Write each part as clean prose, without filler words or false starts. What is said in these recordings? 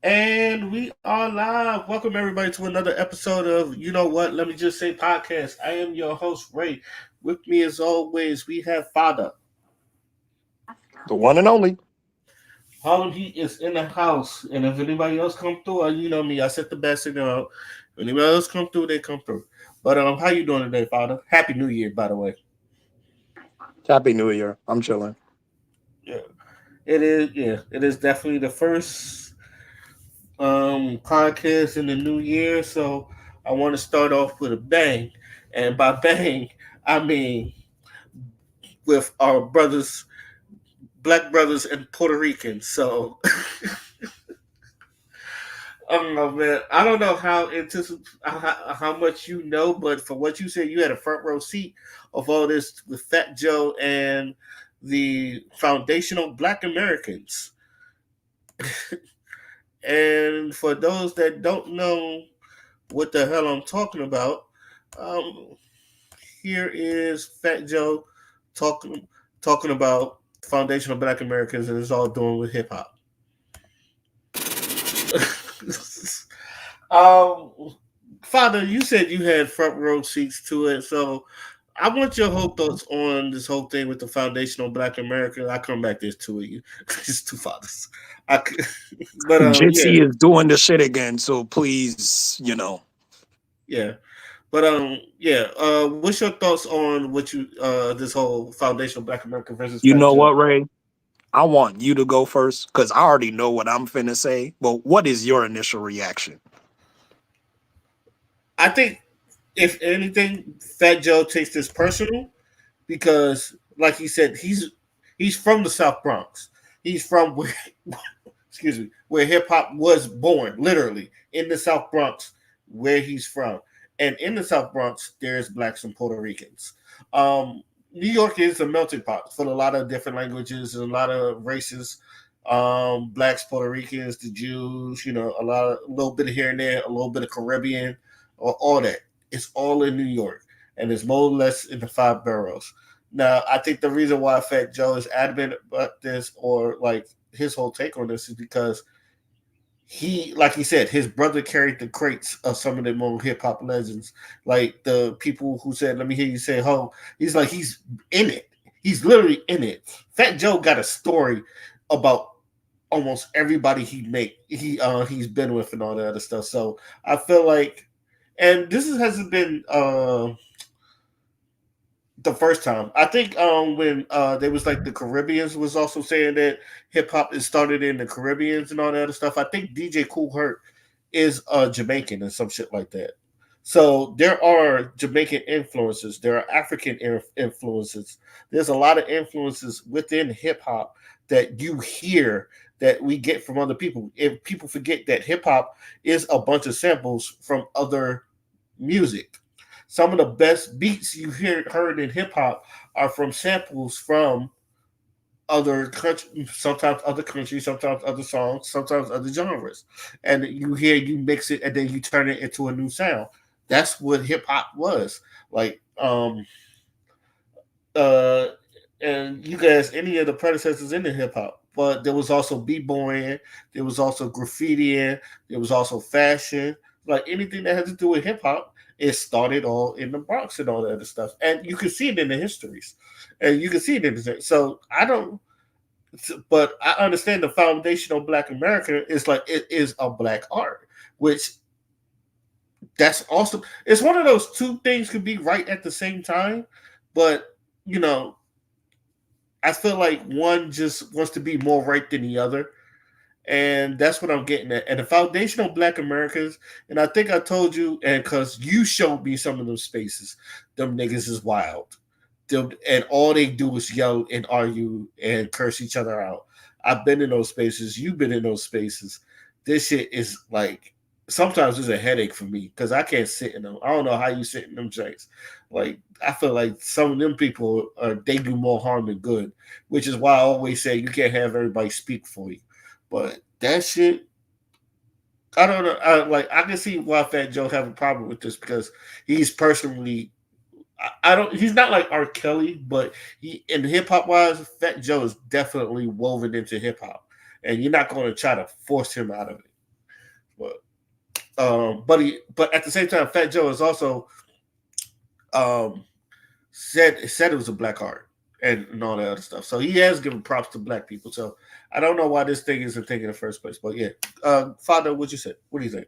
And we are live. Welcome everybody to another episode of You Know What? Let me just say podcast. I am your host, Ray. With me as always, we have Father. The one and only. Harlem Heat is in the house. And if anybody else come through, you know me, I set the best signal out. If anybody else come through, they come through. But how you doing today, Father? Happy New Year, by the way. Happy New Year. I'm chilling. Yeah. It is, yeah. It is definitely the first podcast in the new year, so I want to start off with a bang. And by bang, I mean with our brothers, black brothers and Puerto Ricans. So I don't know, man. I don't know how much you know, but for what you said, you had a front row seat of all this with Fat Joe and the foundational Black Americans. And for those that don't know what the hell I'm talking about, um, here is Fat Joe talking talking about foundational Black Americans and it's all doing with hip hop. um, Father, you said you had front row seats to it, so I want your whole thoughts on this whole thing with the foundational Black American. I come back. There's two of you. It's two fathers. I, but yeah, Jitsi is doing the shit again, so please. yeah. But yeah. What's your thoughts on what you this whole foundational Black American versus You Fat know Joe? what, Ray? I want you to go first because I already know what I'm finna say. But what is your initial reaction? I think if anything, Fat Joe takes this personal because, like he said, he's from the South Bronx. He's from where, excuse me, where hip hop was born, literally in the South Bronx, where he's from. And in the South Bronx, there's blacks and Puerto Ricans. Um, New York is a melting pot for a lot of different languages and a lot of races. Blacks, Puerto Ricans, the Jews, a little bit of here and there, a little bit of Caribbean, or all that. It's all in New York, and it's more or less in the five boroughs. Now, I think the reason why Fat Joe is adamant about this, or like his whole take on this, is because like he said, his brother carried the crates of some of the more hip hop legends, like the people who said, "Let me hear you say ho." He's like he's in it. He's literally in it. Fat Joe got a story about almost everybody he's been with and all that other stuff. So I feel like, and hasn't been the first time. I think when there was like the Caribbeans was also saying that hip hop is started in the Caribbeans and all that other stuff. I think DJ Cool Herc is Jamaican and some shit like that. So there are Jamaican influences, there are African influences. There's a lot of influences within hip hop that you hear that we get from other people. If people forget that hip hop is a bunch of samples from other music. Some of the best beats heard in hip hop are from samples from other countries, sometimes other countries, sometimes other songs, sometimes other genres, and you mix it, and then you turn it into a new sound. That's what hip hop was like. Uh, and you guys, any of the predecessors in the hip hop, but there was also b-boying, there was also graffitiing, there was also fashion, like anything that had to do with hip hop. It started all in the Bronx and all that other stuff, and you can see it in the histories, and you can see it in the. So I don't, but I understand the foundational Black America is like it is a Black art, which that's awesome. It's one of those two things could be right at the same time, but you know I feel like one just wants to be more right than the other. And that's what I'm getting at. And the foundational Black Americans, and I think I told you, and because you showed me some of those spaces, them niggas is wild. And all they do is yell and argue and curse each other out. I've been in those spaces. You've been in those spaces. This shit is like sometimes it's a headache for me because I can't sit in them. I don't know how you sit in them joints. Like I feel like some of them people they do more harm than good, which is why I always say you can't have everybody speak for you. But that shit, I don't know. I can see why Fat Joe have a problem with this because he's personally I don't. He's not like R. Kelly, but he in hip hop wise, Fat Joe is definitely woven into hip hop, and you're not going to try to force him out of it. but at the same time, Fat Joe is also um, said it was a black art and all that other stuff. So he has given props to black people. So I don't know why this thing isn't thing in the first place. But yeah, Father, what you said? What do you think?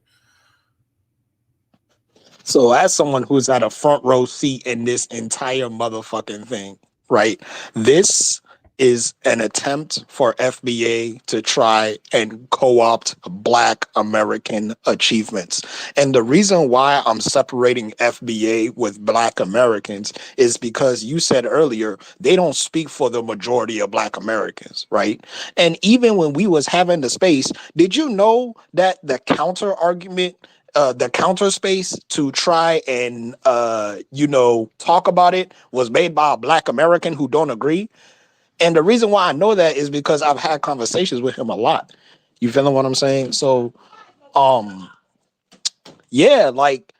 So, as someone who's at a front row seat in this entire motherfucking thing, right? This is an attempt for FBA to try and co-opt Black American achievements. And the reason why I'm separating FBA with Black Americans is because you said earlier they don't speak for the majority of Black Americans, right? And even when we was having the space, did you know that the counter space to try and talk about it was made by a Black American who don't agree? And the reason why I know that is because I've had conversations with him a lot. You feeling what I'm saying? So um yeah, like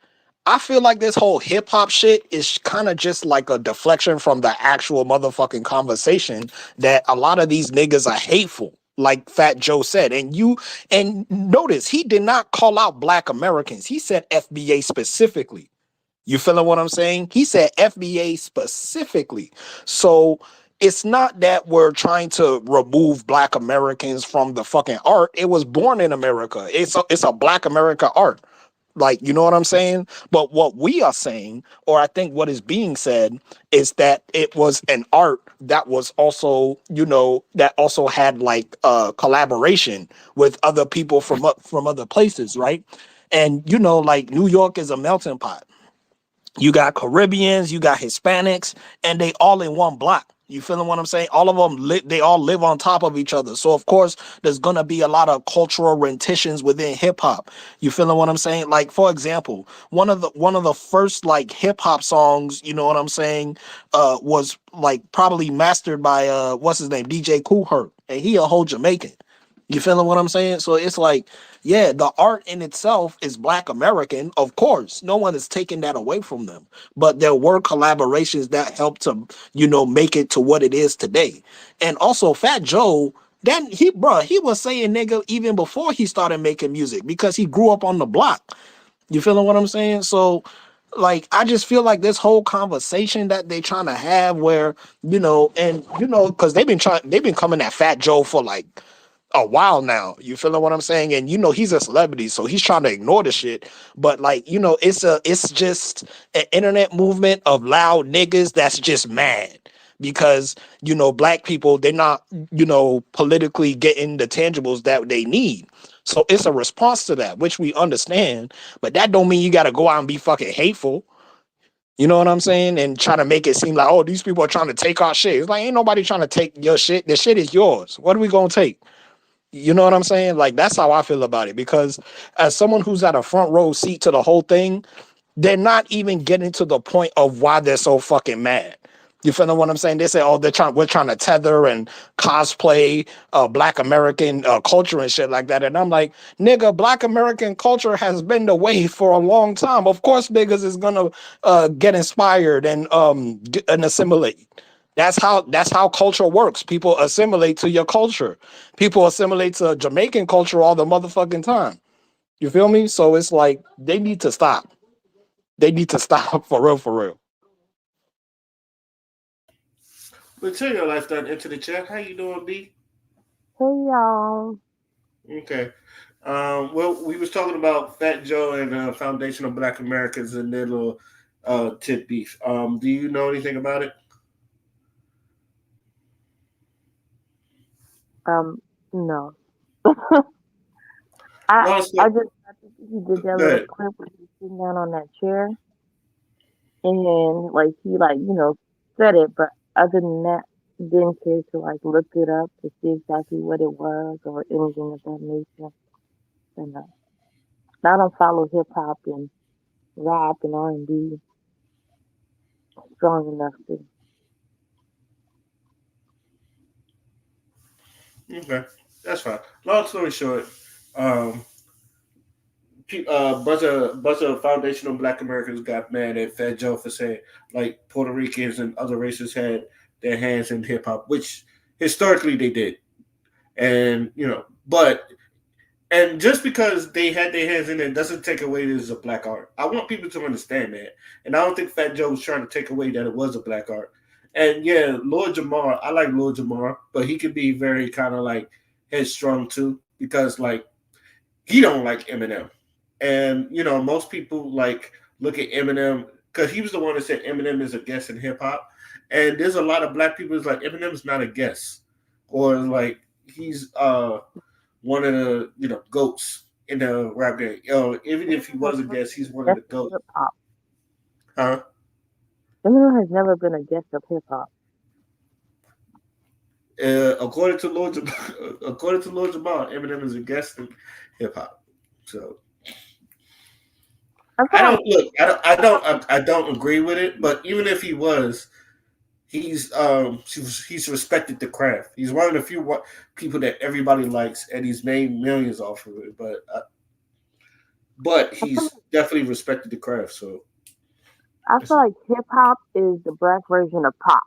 I feel like this whole hip hop shit is kind of just like a deflection from the actual motherfucking conversation that a lot of these niggas are hateful, like Fat Joe said. And notice he did not call out Black Americans. He said FBA specifically. You feeling what I'm saying? He said FBA specifically. So it's not that we're trying to remove Black Americans from the fucking art. It was born in America. It's a Black America art. Like, you know what I'm saying? But what we are saying, or I think what is being said, is that it was an art that was also, that also had like collaboration with other people from other places, right? And like New York is a melting pot. You got Caribbeans, you got Hispanics, and they all in one block. You feeling what I'm saying? All of them, they all live on top of each other. So of course, there's gonna be a lot of cultural renditions within hip hop. You feeling what I'm saying? Like for example, one of the first like hip hop songs, you know what I'm saying, was like probably mastered by what's his name, DJ Kool Herc, and he a whole Jamaican. You feeling what I'm saying? So it's like, yeah, the art in itself is Black American, of course. No one is taking that away from them. But there were collaborations that helped to, make it to what it is today. And also Fat Joe, then he was saying nigga even before he started making music because he grew up on the block. You feeling what I'm saying? So like I just feel like this whole conversation that they trying to have where, because they've been coming at Fat Joe for like a while now. You feeling what I'm saying? And he's a celebrity, so he's trying to ignore the shit. But like, it's just an internet movement of loud niggas that's just mad because black people, they're not, politically getting the tangibles that they need. So it's a response to that, which we understand, but that don't mean you gotta go out and be fucking hateful. You know what I'm saying? And try to make it seem like, oh, these people are trying to take our shit. It's like ain't nobody trying to take your shit. The shit is yours. What are we gonna take? You know what I'm saying? Like that's how I feel about it. Because as someone who's at a front row seat to the whole thing, they're not even getting to the point of why they're so fucking mad. You feel what I'm saying? They say, "Oh, we're trying to tether and cosplay Black American culture and shit like that." And I'm like, "Nigga, Black American culture has been the way for a long time. Of course, niggas is gonna get inspired and assimilate. That's how culture works. People assimilate to your culture. People assimilate to Jamaican culture all the motherfucking time. You feel me? So it's like they need to stop. They need to stop for real, for real." Material lifestyle into the chat. How you doing, B? Hey y'all. Okay. Well, we was talking about Fat Joe and Foundation of Black Americans and their little tit beef. Do you know anything about it? No. I No, I just I think he did that go little ahead. clip where he's sitting down on that chair and like he like, said it, but other than that, didn't care to like look it up to see exactly what it was or anything of that nature. And I don't follow hip hop and rap and R&B strong enough to. Okay, that's fine. Long story short, um, bunch of foundational Black Americans got mad at Fat Joe for saying like Puerto Ricans and other races had their hands in hip hop, which historically they did, and but And just because they had their hands in it doesn't take away this is a black art. I want people to understand that. And I don't think Fat Joe was trying to take away that it was a black art. And yeah, Lord Jamar, I like Lord Jamar, but he could be very kind of like headstrong too, because like he don't like Eminem. And you know, most people like look at Eminem because he was the one that said Eminem is a guest in hip hop. And there's a lot of black people who's like Eminem's not a guest. Or like he's one of the goats in the rap game. Even if he was a guest, he's one of the goats. Hip hop. Huh? Eminem has never been a guest of hip hop. According to Lord Jamal, Eminem is a guest in hip hop. So I don't agree with it. But even if he was, he's respected the craft. He's one of the few people that everybody likes, and he's made millions off of it. But he's definitely respected the craft. So I feel like hip hop is the black version of pop.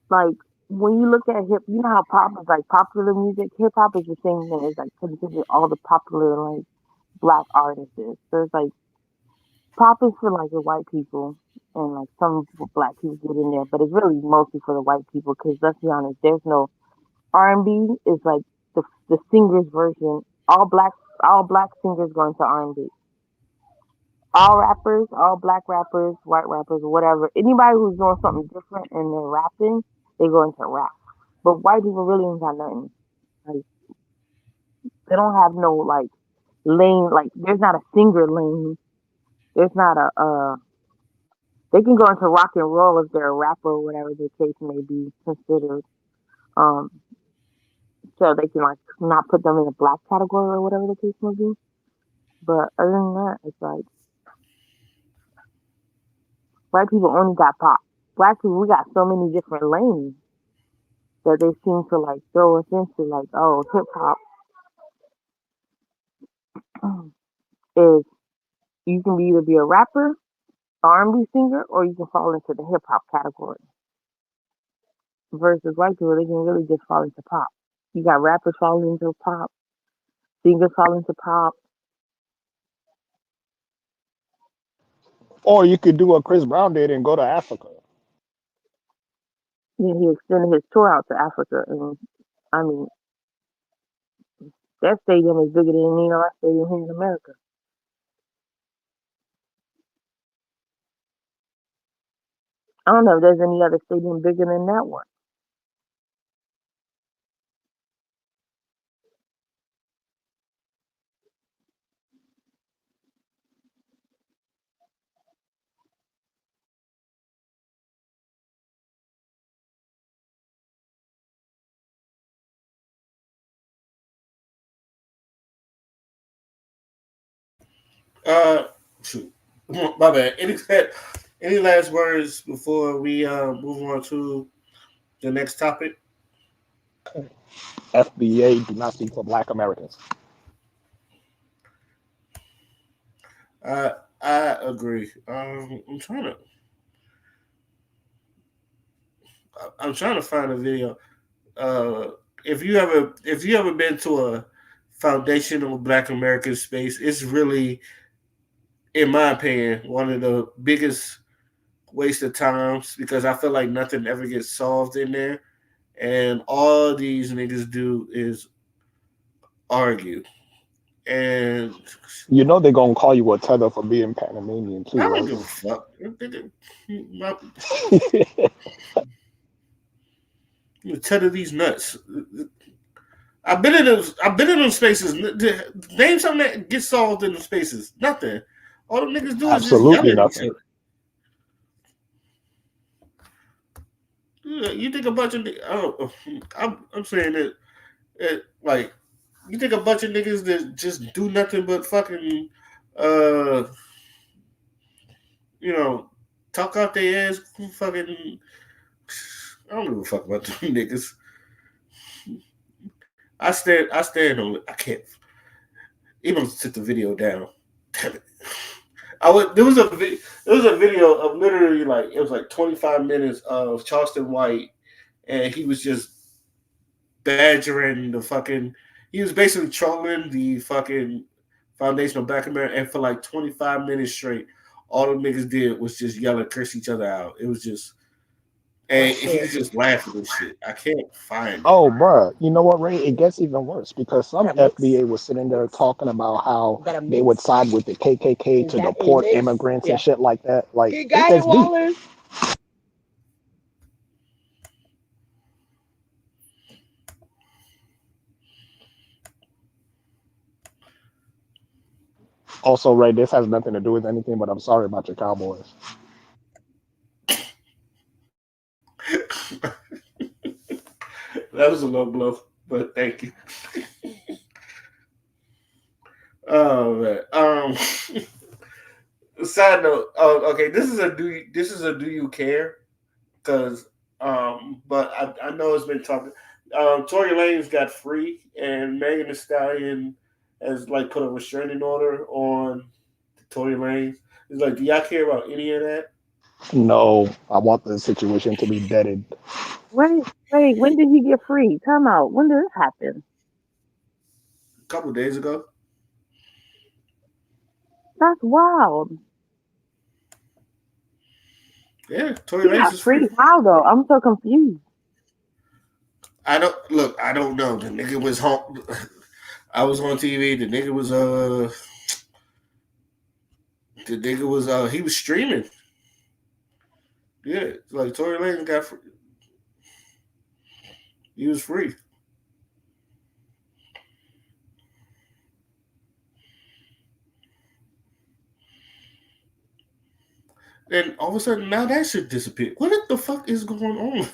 Like when you look at you know how pop is like popular music. Hip hop is the same thing. It's like considered all the popular like black artists. So it's like pop is for like the white people, and like some black people get in there, but it's really mostly for the white people. Because let's be honest, there's no R&B is like the singers version. All black singers go into R&B. All rappers, all black rappers, white rappers, whatever. Anybody who's doing something different and they're rapping, they go into rap. But white people really ain't got nothing. Like they don't have no like lane. Like there's not a singer lane. There's not a. They can go into rock and roll if they're a rapper or whatever the case may be considered. Um, so they can like not put them in a black category or whatever the case may be. But other than that, it's like white people only got pop. Black people, we got so many different lanes that they seem to like throw us into like, oh, hip hop is you can either be a rapper, R&B singer, or you can fall into the hip hop category. Versus white people, they can really just fall into pop. You got rappers falling into pop, singers fall into pop. Or you could do what Chris Brown did and go to Africa. Then he extended his tour out to Africa, and I mean, that stadium is bigger than any other stadium here in America. I don't know if there's any other stadium bigger than that one. Shoot, my bad. Any last words before we move on to the next topic? FBA do not speak for Black Americans. I agree. I'm trying to find a video. If you ever been to a foundational Black American space, it's really, in my opinion, one of the biggest waste of times because I feel like nothing ever gets solved in there, and all these niggas do is argue. And You know they're gonna call you a tether for being Panamanian too, I don't right? give a fuck. Tether these nuts. I've been in those. I've been in those spaces. Name something that gets solved in the spaces. Nothing. All the niggas do is just yell Absolutely at each nothing. other. Yeah, you think a bunch of I'm saying like you think a bunch of niggas that just do nothing but fucking uh you know talk out their ass fucking I don't give a fuck about them niggas. I stand on it. I can't even sit the video down. Damn it. There was a video of literally like it was like 25 minutes of Charleston White and he was just badgering the fucking. He was basically trolling the fucking Foundation of Black America, and for like 25 minutes straight, all the niggas did was just yell and curse each other out. It was just, and he's just laughing and shit. I can't find it. Oh, bruh, you know what, Ray? It gets even worse because some FBA was sitting there talking about how they would side with the KKK to deport immigrants and shit like that. Like, it gets deep. Also, Ray, this has nothing to do with anything, but I'm sorry about your Cowboys. That was a low blow, but thank you. Oh man. Side note. Oh, okay. This is a do you care? Because but I know it's been talking. Tory Lanez got free, and Megan Thee Stallion has like put a restraining order on Tory Lanez. It's like, do y'all care about any of that? No, I want the situation to be deaded. Wait, when did he get free? Time out. When did this happen? A couple of days ago. That's wild. Yeah, Tory He Lanez got is free. free. How though? I'm so confused. I don't look. I don't know. The nigga was home. I was on TV. The nigga was he was streaming. Yeah, like Tory Lanez got free. He was free. And all of a sudden, now that shit disappeared. What the fuck is going on?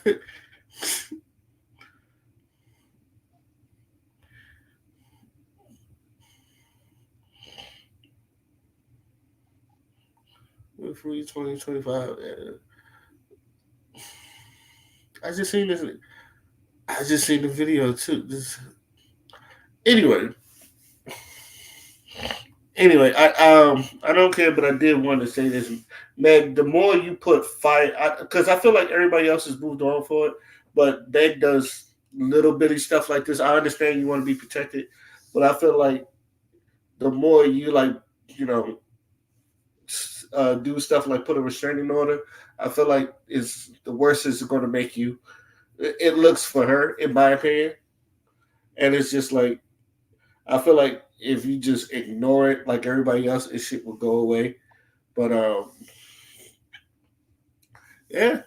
Free 2025. I just seen this. I just seen the video too. Anyway, I don't care, but I did want to say this, man. The more you put fire, because I feel like everybody else has moved on for it, but Meg does little bitty stuff like this. I understand you want to be protected, but I feel like the more you like, you know, do stuff like put a restraining order, I feel like is the worst is going to make you. It looks for her, in my opinion, and it's just like I feel like if you just ignore it like everybody else, it shit will go away. But yeah,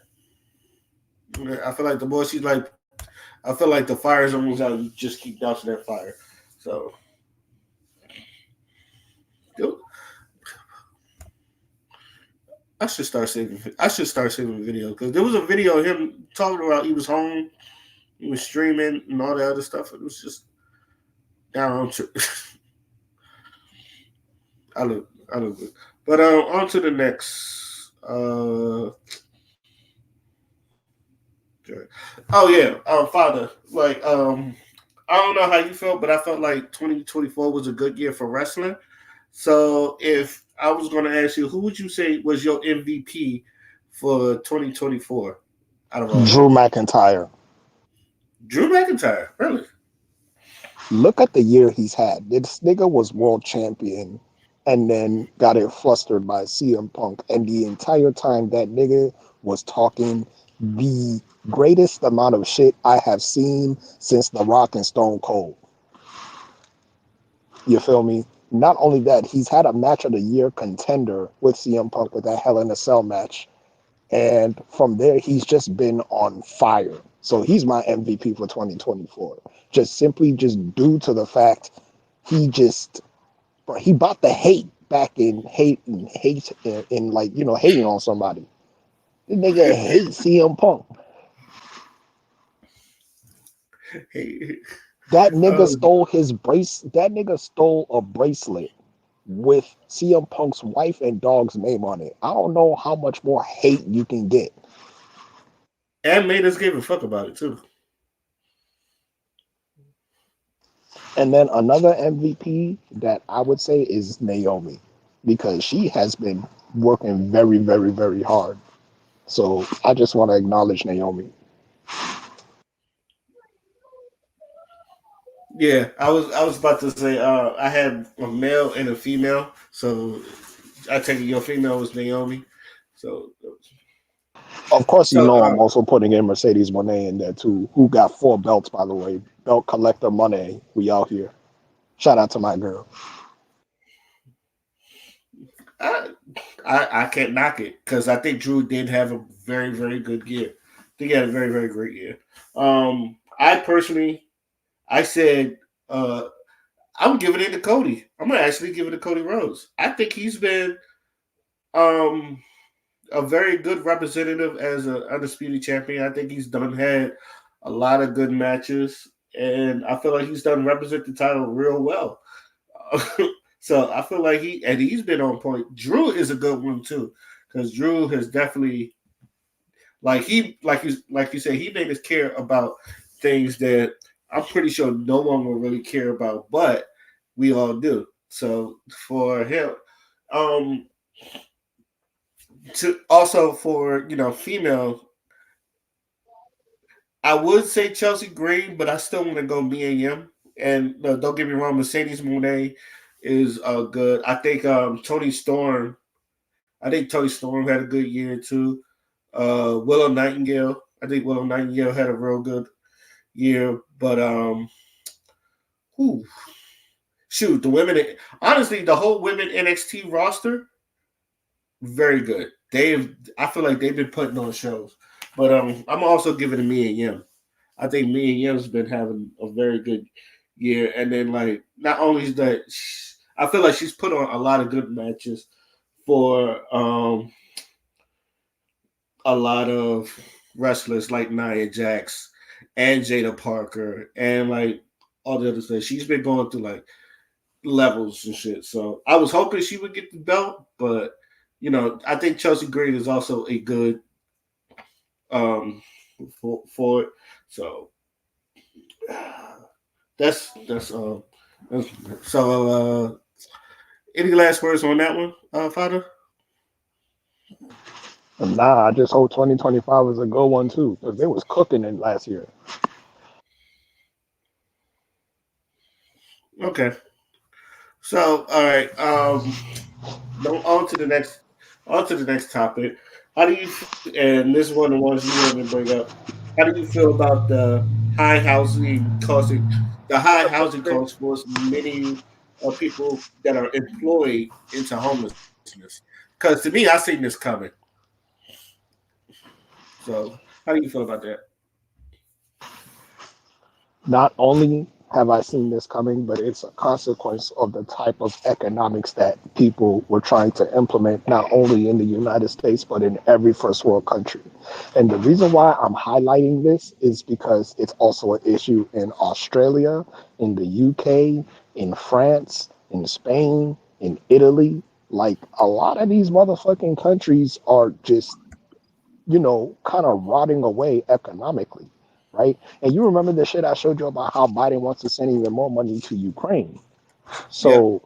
I feel like the more she's like, I feel like the fire is almost out. You just keep dousing that fire. So, I should start saving. I should start saving video because there was a video of him talking about he was home, he was streaming and all that other stuff. It was just down. I look good. But on to the next. Oh yeah, Father. Like I don't know how you felt, but I felt like 2024 was a good year for wrestling. So if I was going to ask you, who would you say was your MVP for 2024 out of all Drew that? McIntyre. Drew McIntyre, really? Look at the year he's had. This nigga was world champion and then got it flustered by CM Punk. And the entire time that nigga was talking the greatest amount of shit I have seen since The Rock and Stone Cold. You feel me? Not only that, he's had a match of the year contender with CM Punk with that Hell in a Cell match. And from there, he's just been on fire. So he's my MVP for 2024. Just simply just due to the fact he bought the hate back in like, you know, hating on somebody. The nigga hates CM Punk. That nigga stole that nigga stole a bracelet with CM Punk's wife and dog's name on it. I don't know how much more hate you can get. And made us give a fuck about it too. And then another MVP that I would say is Naomi, because she has been working very, very, very hard. So I just want to acknowledge Naomi. Yeah, I was about to say I had a male and a female, so I take it your female was Naomi. So Of course, you so know I'm also putting in Mercedes Monet in there too, who got 4 belts, by the way. Belt collector Monet. We out here. Shout out to my girl. I I can't knock it because I think Drew did have a very good year. I think he had a very great year. I personally I said I'm giving it to Cody. I'm gonna actually give it to Cody Rhodes. I think he's been um a very good representative as an undisputed champion. I think he's done had a lot of good matches, and I feel like he's done represent the title real well. So I feel like he's been on point. Drew is a good one too, because Drew has definitely like you said he made us care about things that I'm pretty sure no one will really care about, but we all do. So for him, um, to also for female, I would say Chelsea Green, but I still want to go Mia Yim. And don't get me wrong, Mercedes Monet is good. I think Tony Storm. I think Tony Storm had a good year too. Willow Nightingale. I think Willow Nightingale had a real good year. But whew, shoot, the women. Honestly, the whole women NXT roster very good. I feel like they've been putting on shows. But I'm also giving it Mia Yim. I think me and Yim's been having a very good year, and then like not only is that, I feel like she's put on a lot of good matches for a lot of wrestlers like Nia Jax and Jada Parker and like all the other stuff. She's been going through like levels and shit. So I was hoping she would get the belt, but I think Chelsea Green is also a good um for it. So that's that's so any last words on that one, Father? Nah, I just hope 2025 is a good one too, because they was cooking it last year. Okay. So all right. On to the next topic. How do you and this is one of the ones you wanted to bring up. How do you feel about high housing costing the high housing costs for many people that are employed into homelessness? Because to me, I seen this coming. So how do you feel about that? Not only have I seen this coming, but it's a consequence of the type of economics that people were trying to implement, not only in the United States, but in every first world country. And the reason why I'm highlighting this is because it's also an issue in Australia, in the UK, in France, in Spain, in Italy. Like a lot of these motherfucking countries are just kind of rotting away economically, right? And you remember the shit I showed you about how Biden wants to send even more money to Ukraine. Yeah. So,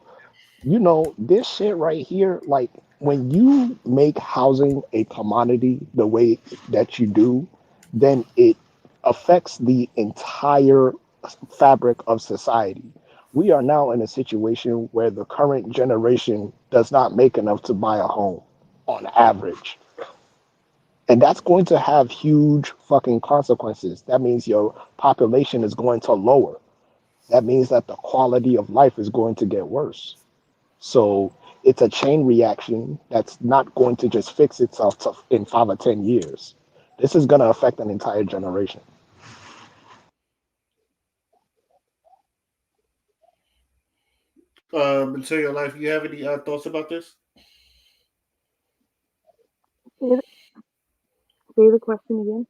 this shit right here, like when you make housing a commodity the way that you do, then it affects the entire fabric of society. We are now in a situation where the current generation does not make enough to buy a home on average. And that's going to have huge fucking consequences. That means your population is going to lower. That means that the quality of life is going to get worse. So it's a chain reaction that's not going to just fix itself in 5 or 10 years. This is going to affect an entire generation. Material life. You have any thoughts about this? Say the, say the question again.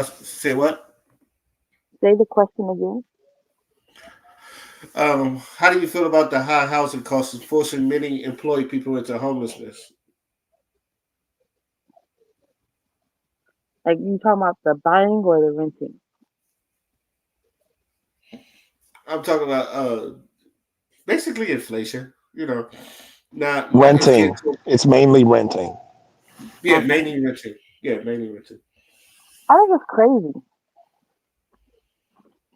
Say what? Say the question again. How do you feel about the high housing costs forcing many employed people into homelessness? Like you talking about the buying or the renting? I'm talking about basically inflation. Not it's getting Renting. to It's mainly renting. yeah, Okay. mainly renting. Yeah, mainly renting. I think it's crazy.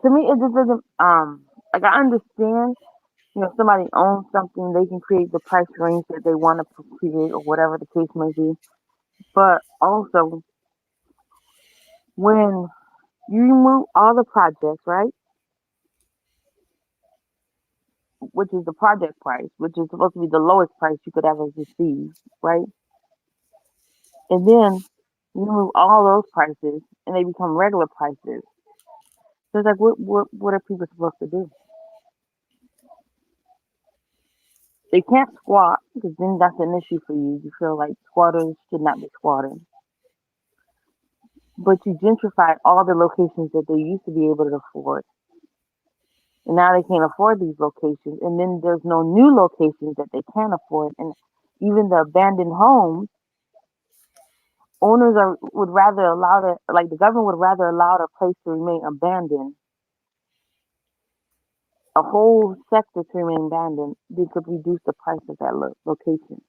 to me it just doesn't like I understand, somebody owns something, they can create the price range that they want to create or whatever the case may be. But also when you remove all the projects, right? Which is the project price, which is supposed to be the lowest price you could ever receive, right? And then you remove all those prices and they become regular prices. So it's like, what are people supposed to do? They can't squat because then that's an issue for you. You feel like squatters should not be squatting. But you gentrify all the locations that they used to be able to afford. And now they can't afford these locations. And then there's no new locations that they can afford. And even the abandoned homes, owners would rather allow like the government would rather allow the place to remain abandoned, a whole sector to remain abandoned, than could reduce the price of that location.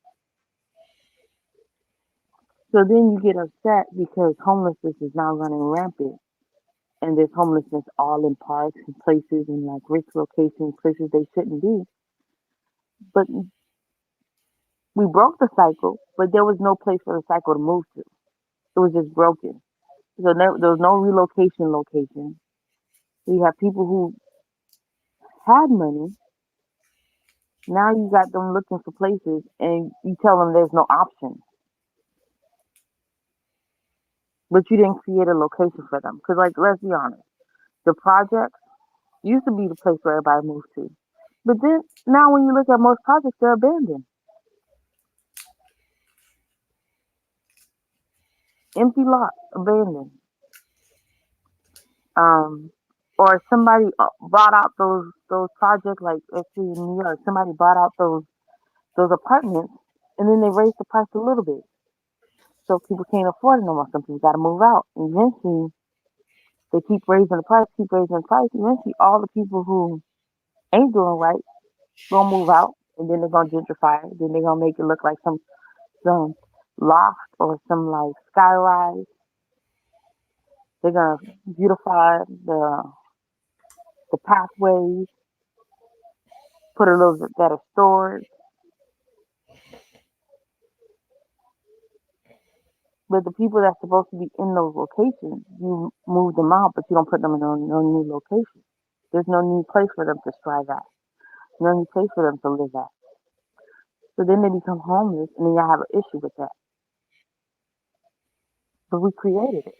So then you get upset because homelessness is now running rampant. And there's homelessness all in parks and places and like rich locations, places they shouldn't be. But we broke the cycle, but there was no place for the cycle to move to. It was just broken. So there was no relocation location. So you have people who had money. Now you got them looking for places and you tell them there's no option. But you didn't create a location for them. Because, like, let's be honest, the projects used to be the place where everybody moved to. But then, now when you look at most projects, they're abandoned. Empty lots, abandoned. Um, or somebody bought out those projects, like actually in New York, somebody bought out those apartments, and then they raised the price a little bit, so people can't afford it no more. Some people got to move out, and eventually they keep raising the price, keep raising the price. Eventually, all the people who ain't doing right gonna move out, and then they're gonna gentrify it. Then they're gonna make it look like some loft or some like sky rise. They're gonna beautify the pathways, put a little bit better storage. But the people that's supposed to be in those locations, you move them out, but you don't put them in no new location. There's no new place for them to strive at, no new place for them to live at. So then they become homeless, and then you have an issue with that. But we created it.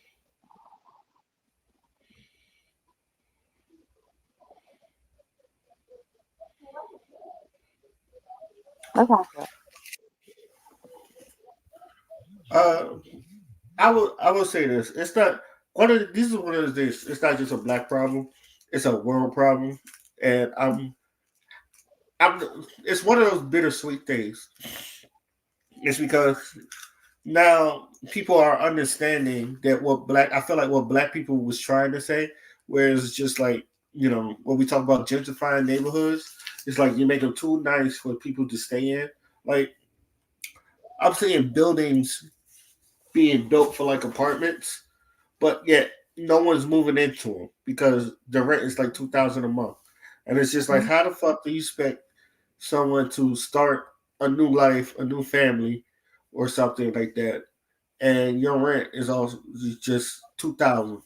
That's how I feel. Uh, I will say this. It's not one of these is one of the things. It's not just a black problem. It's a world problem, and I'm. It's one of those bittersweet things. It's because now people are understanding that what black. I feel like what black people was trying to say, whereas it's just like when we talk about gentrifying neighborhoods, it's like you make them too nice for people to stay in. Like I'm seeing buildings being built for like apartments, but yet no one's moving into them because the rent is like 2,000 a month, and it's just like Mhm. how the fuck do you expect someone to start a new life, a new family, or something like that, and your rent is also just 2,000.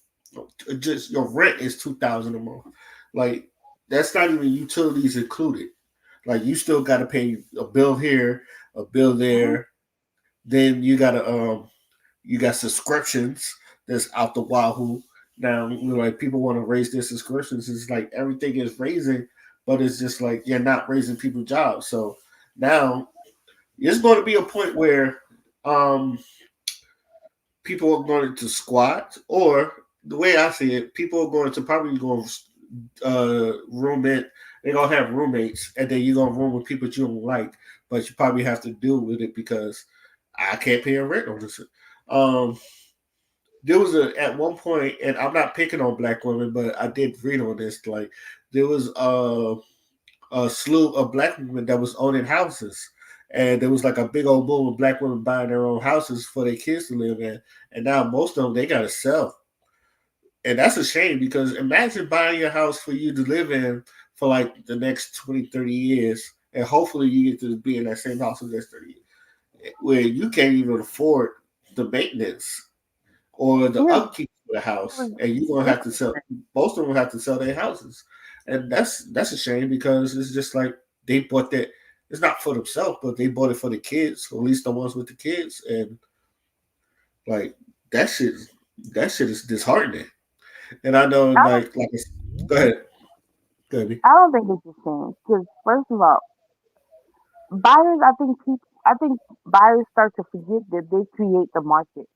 Just your rent is 2,000 a month. Like that's not even utilities included. Like you still got to pay a bill here, a bill Mhm. there. Then you got subscriptions that's out the wahoo. Now, like people want to raise their subscriptions. It's like everything is raising, but it's just like you're not raising people jobs. So now it's going to be a point where um, people are going to squat, or the way I see it, people are going to probably go roommate. They're gonna have roommates, and then you're gonna room with people you don't like, but you probably have to deal with it because I can't pay a rent on this. Um, there was at one point, and I'm not picking on black women, but I did read on this. Like there was a slew of black women that was owning houses, and there was like a big old boom of black women buying their own houses for their kids to live in. And now most of them they gotta sell. And that's a shame because imagine buying a house for you to live in for like the next 20, 30 years, and hopefully you get to be in that same house for the next 30 years, where you can't even afford the maintenance or the Yeah, upkeep of the it was house, and you're gonna have to sell. different. Most of them have to sell their houses, and that's a shame because it's just like they bought that. It's not for themselves, but they bought it for the kids, or at least the ones with the kids, and like that shit. That shit is disheartening. And I know, I don't, go ahead, baby. I don't think it's the same because first of all, buyers. I think buyers start to forget that they create the market.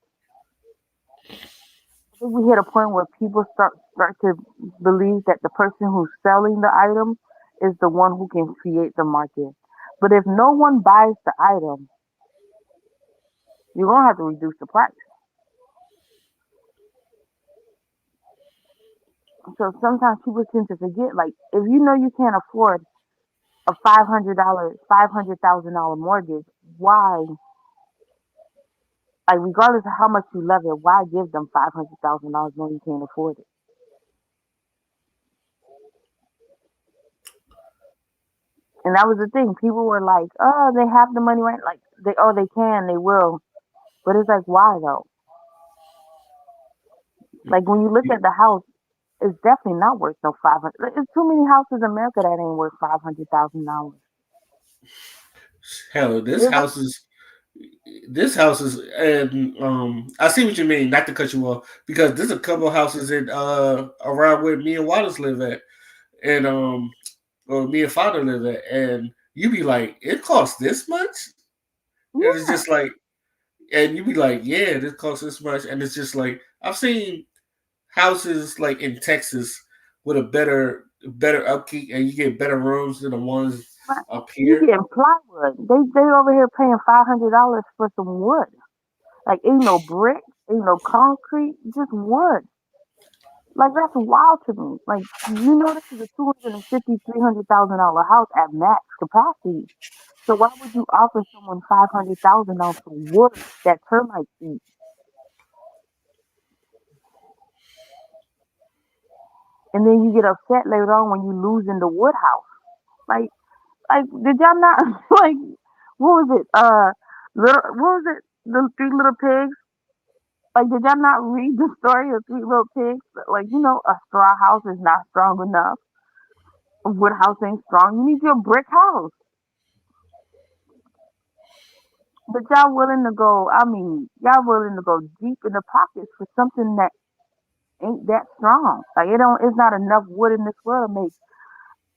I think we hit a point where people start to believe that the person who's selling the item is the one who can create the market. But if no one buys the item, you're gonna have to reduce the price. So sometimes people tend to forget, like if you know you can't afford a $500,000 mortgage, why? Like regardless of how much you love it, why give them $500,000 when you can't afford it? And that was the thing. People were like, "Oh, they have the money, right? Like they can, they will." But it's like, why though? Like when you look at the house, it's definitely not worth no 500. There's too many houses in America that ain't worth $500,000. Hell, There's like, this house is, and I see what you mean. Not to cut you off, because there's a couple houses in around where me and Wallace live at, and or me and Father live at, and you be like, it costs this much, and it's yeah, just like, and you be like, yeah, this costs this much, and it's just like I've seen houses like in Texas with a better upkeep, and you get better rooms than the ones but up you here. getting plywood. They over here paying $500 for some wood. Like ain't no brick, ain't no concrete, just wood. Like that's wild to me. Like you know this is a 250, $300,000 house at max capacity. So why would you offer someone $500,000 for wood that termites eat? And then you get upset later on when you lose in the wood house. Like did y'all not like what was it? What was it? The three little pigs. Like did y'all not read the story of three little pigs? Like a straw house is not strong enough. A wood house ain't strong. You need your brick house. But y'all willing to go? I mean, y'all willing to go deep in the pockets for something that ain't that strong. Like it don't. It's not enough wood in this world to make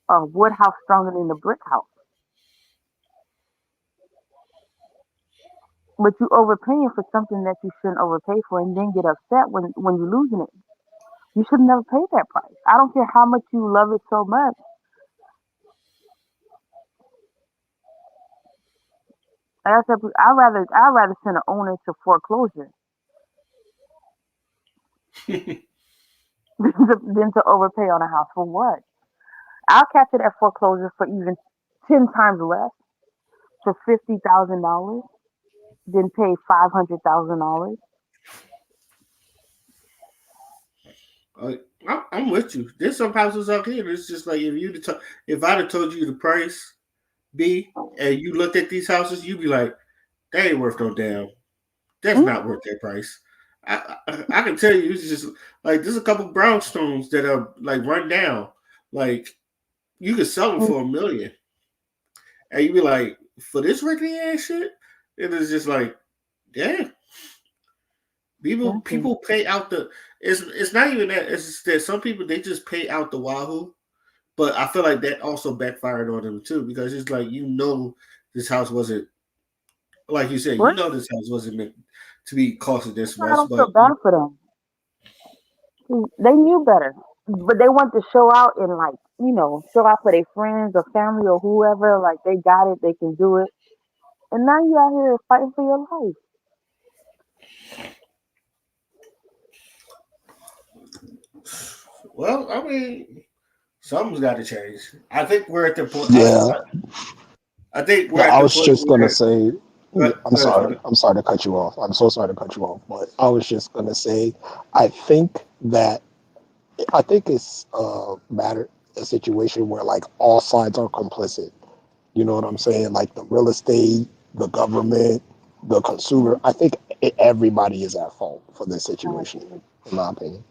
a wood house stronger than the brick house. But you overpaying for something that you shouldn't overpay for, and then get upset when you're losing it. You should never pay that price. I don't care how much you love it so much. Like I said, I rather send an owner to foreclosure than to overpay on a house for what? I'll catch it at foreclosure for even 10 times less for $50,000 than pay $500,000. I'm with you. There's some houses out here. It's just like if I'd have told you the price be, and you looked at these houses, you'd be like, they ain't worth no damn. That's not Mm-hmm. worth that price. I can tell you, it's just like there's a couple brownstones that are like run down. Like you could sell them for $1 million, and you'd be like, for this rickety ass shit. It is just like, yeah, Exactly. people pay out the. It's not even that. It's just that some people they just pay out the wahoo. But I feel like that also backfired on them too because it's like this house wasn't like you said What? this house wasn't meant to be costing That's this why I much. don't But feel bad for them. They knew better, but they want to show out and show out for their friends or family or whoever. Like they got it, they can do it, and now you out here fighting for your life. well, I mean, something's got to change. I think we're at the point. Yeah, I think we're no, at I the was point just gonna where. say, I'm Go ahead, sorry. Father. I'm sorry to cut you off. I'm so sorry to cut you off, but I was just gonna say, I think that I think it's a situation where like all sides are complicit. You know what I'm saying? Like the real estate, the government, the consumer. I think everybody is at fault for this situation, in my opinion.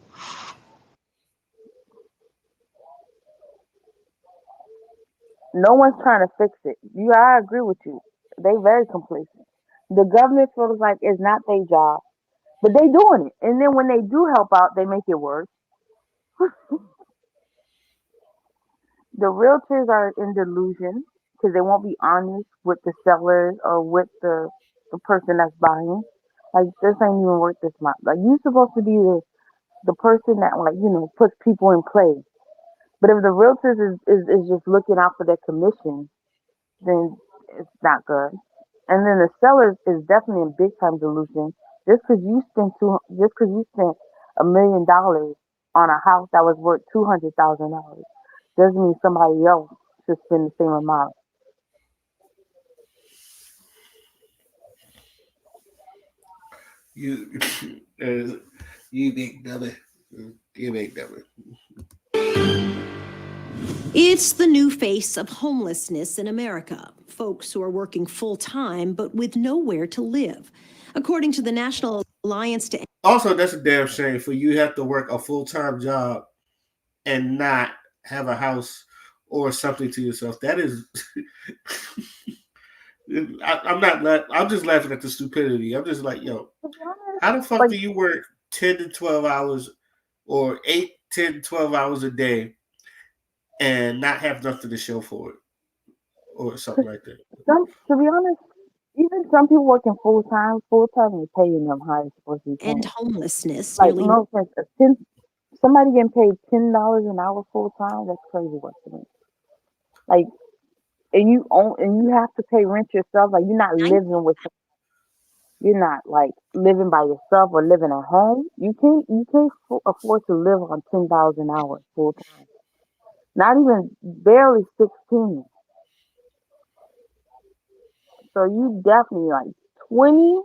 No one's trying to fix it. I agree with you. They very complacent. The government feels like it's not their job, but they doing it. And then when they do help out, they make it worse. The realtors are in delusion because they won't be honest with the sellers or with the person that's buying. Like this ain't even worth this much. Like you supposed to be the person that like puts people in place. But if the realtors is just looking out for their commission, then it's not good. And then the sellers is definitely in big time delusion. Just because you spent $1 million on a house that was worth $200,000 doesn't mean somebody else should spend the same amount. You, you big dummy. You big dummy. It's the new face of homelessness in America. Folks who are working full-time but with nowhere to live. According to the National Alliance to... Also, that's a damn shame for you have to work a full-time job and not have a house or something to yourself. That is... I'm just laughing at the stupidity. I'm just like, yo, how the fuck do you work 10 to 12 hours or 8, 10, 12 hours a day and not have nothing to show for it or something like that? To be honest, even some people working full time is paying them how it's supposed to be paying. And homelessness. Like, no offense, somebody getting paid $10 an hour full time, that's crazy work to me. Like, and you have to pay rent yourself. Like, you're not living with, you're not like living by yourself or living at home. You can't afford to live on $10 an hour full time. Not even barely 16. So you definitely like 20,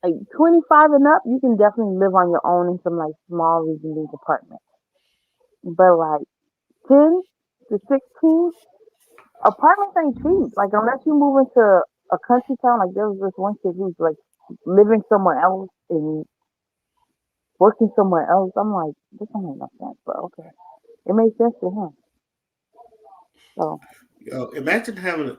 like 25 and up, you can definitely live on your own in some like small reasonable apartments. But like 10 to 16, apartments ain't cheap. Like unless you move into a country town, like there was this one kid who's like living somewhere else and working somewhere else. I'm like, this don't make no sense, but okay. It made sense to him. So imagine having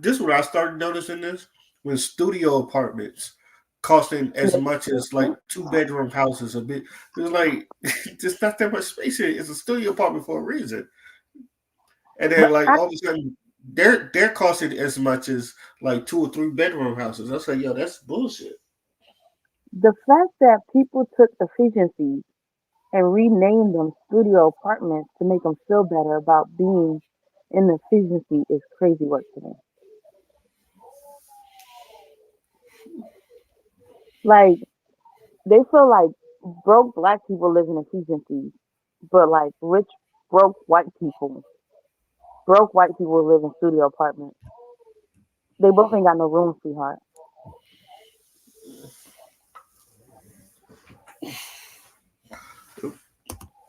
this is when I started noticing this when studio apartments costing as much as like 2-bedroom houses a bit. It's like there's not that much space here. It's a studio apartment for a reason. And then like all of a sudden they're costing as much as like 2 or 3-bedroom houses. I was like, yo, that's bullshit. The fact that people took efficiencies and renamed them studio apartments to make them feel better about being in the efficiency is crazy work to me. Like they feel like broke black people live in efficiency, but like rich broke white people live in studio apartments. They both ain't got no room, sweetheart.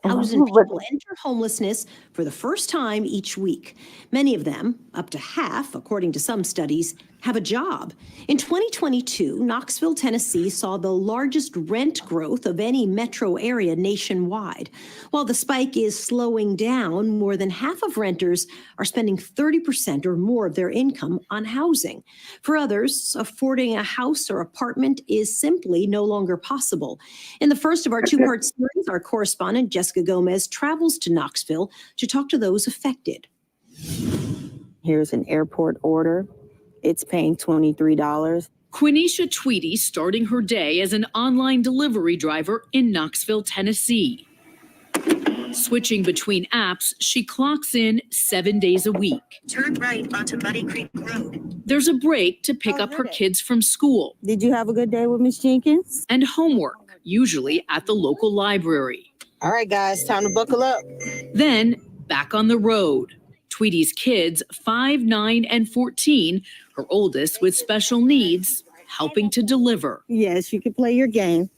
Thousand people enter homelessness for the first time each week. Many of them, up to half, according to some studies, have a job. In 2022, Knoxville, Tennessee saw the largest rent growth of any metro area nationwide. While the spike is slowing down, more than half of renters are spending 30% or more of their income on housing. For others, affording a house or apartment is simply no longer possible. In the first of our two-part series, our correspondent, Jessica Gomez, travels to Knoxville to talk to those affected. Here's an airport order. It's paying $23. Quenisha Tweedy starting her day as an online delivery driver in Knoxville, Tennessee. Switching between apps, she clocks in 7 days a week. Turn right onto Muddy Creek Road. There's a break to pick up her kids from school. Did you have a good day with Miss Jenkins? And homework, usually at the local library. All right, guys, time to buckle up. Then back on the road. Tweedy's kids, 5, 9, and 14, her oldest with special needs, helping to deliver. Yes, you can play your game.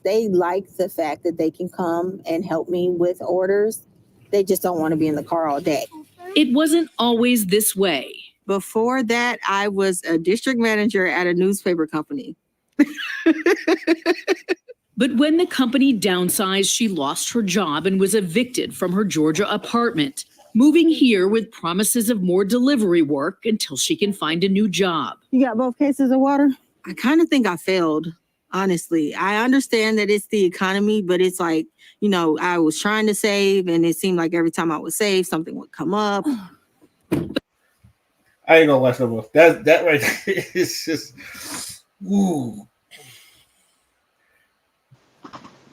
they like the fact that they can come and help me with orders. They just don't want to be in the car all day. It wasn't always this way. Before that, I was a district manager at a newspaper company. But when the company downsized, she lost her job and was evicted from her Georgia apartment, moving here with promises of more delivery work until she can find a new job. You got both cases of water? I kind of think I failed, honestly. I understand that it's the economy, but it's like, you know, I was trying to save and it seemed like every time I would save, something would come up. I ain't gonna watch no more. That right there is just ooh.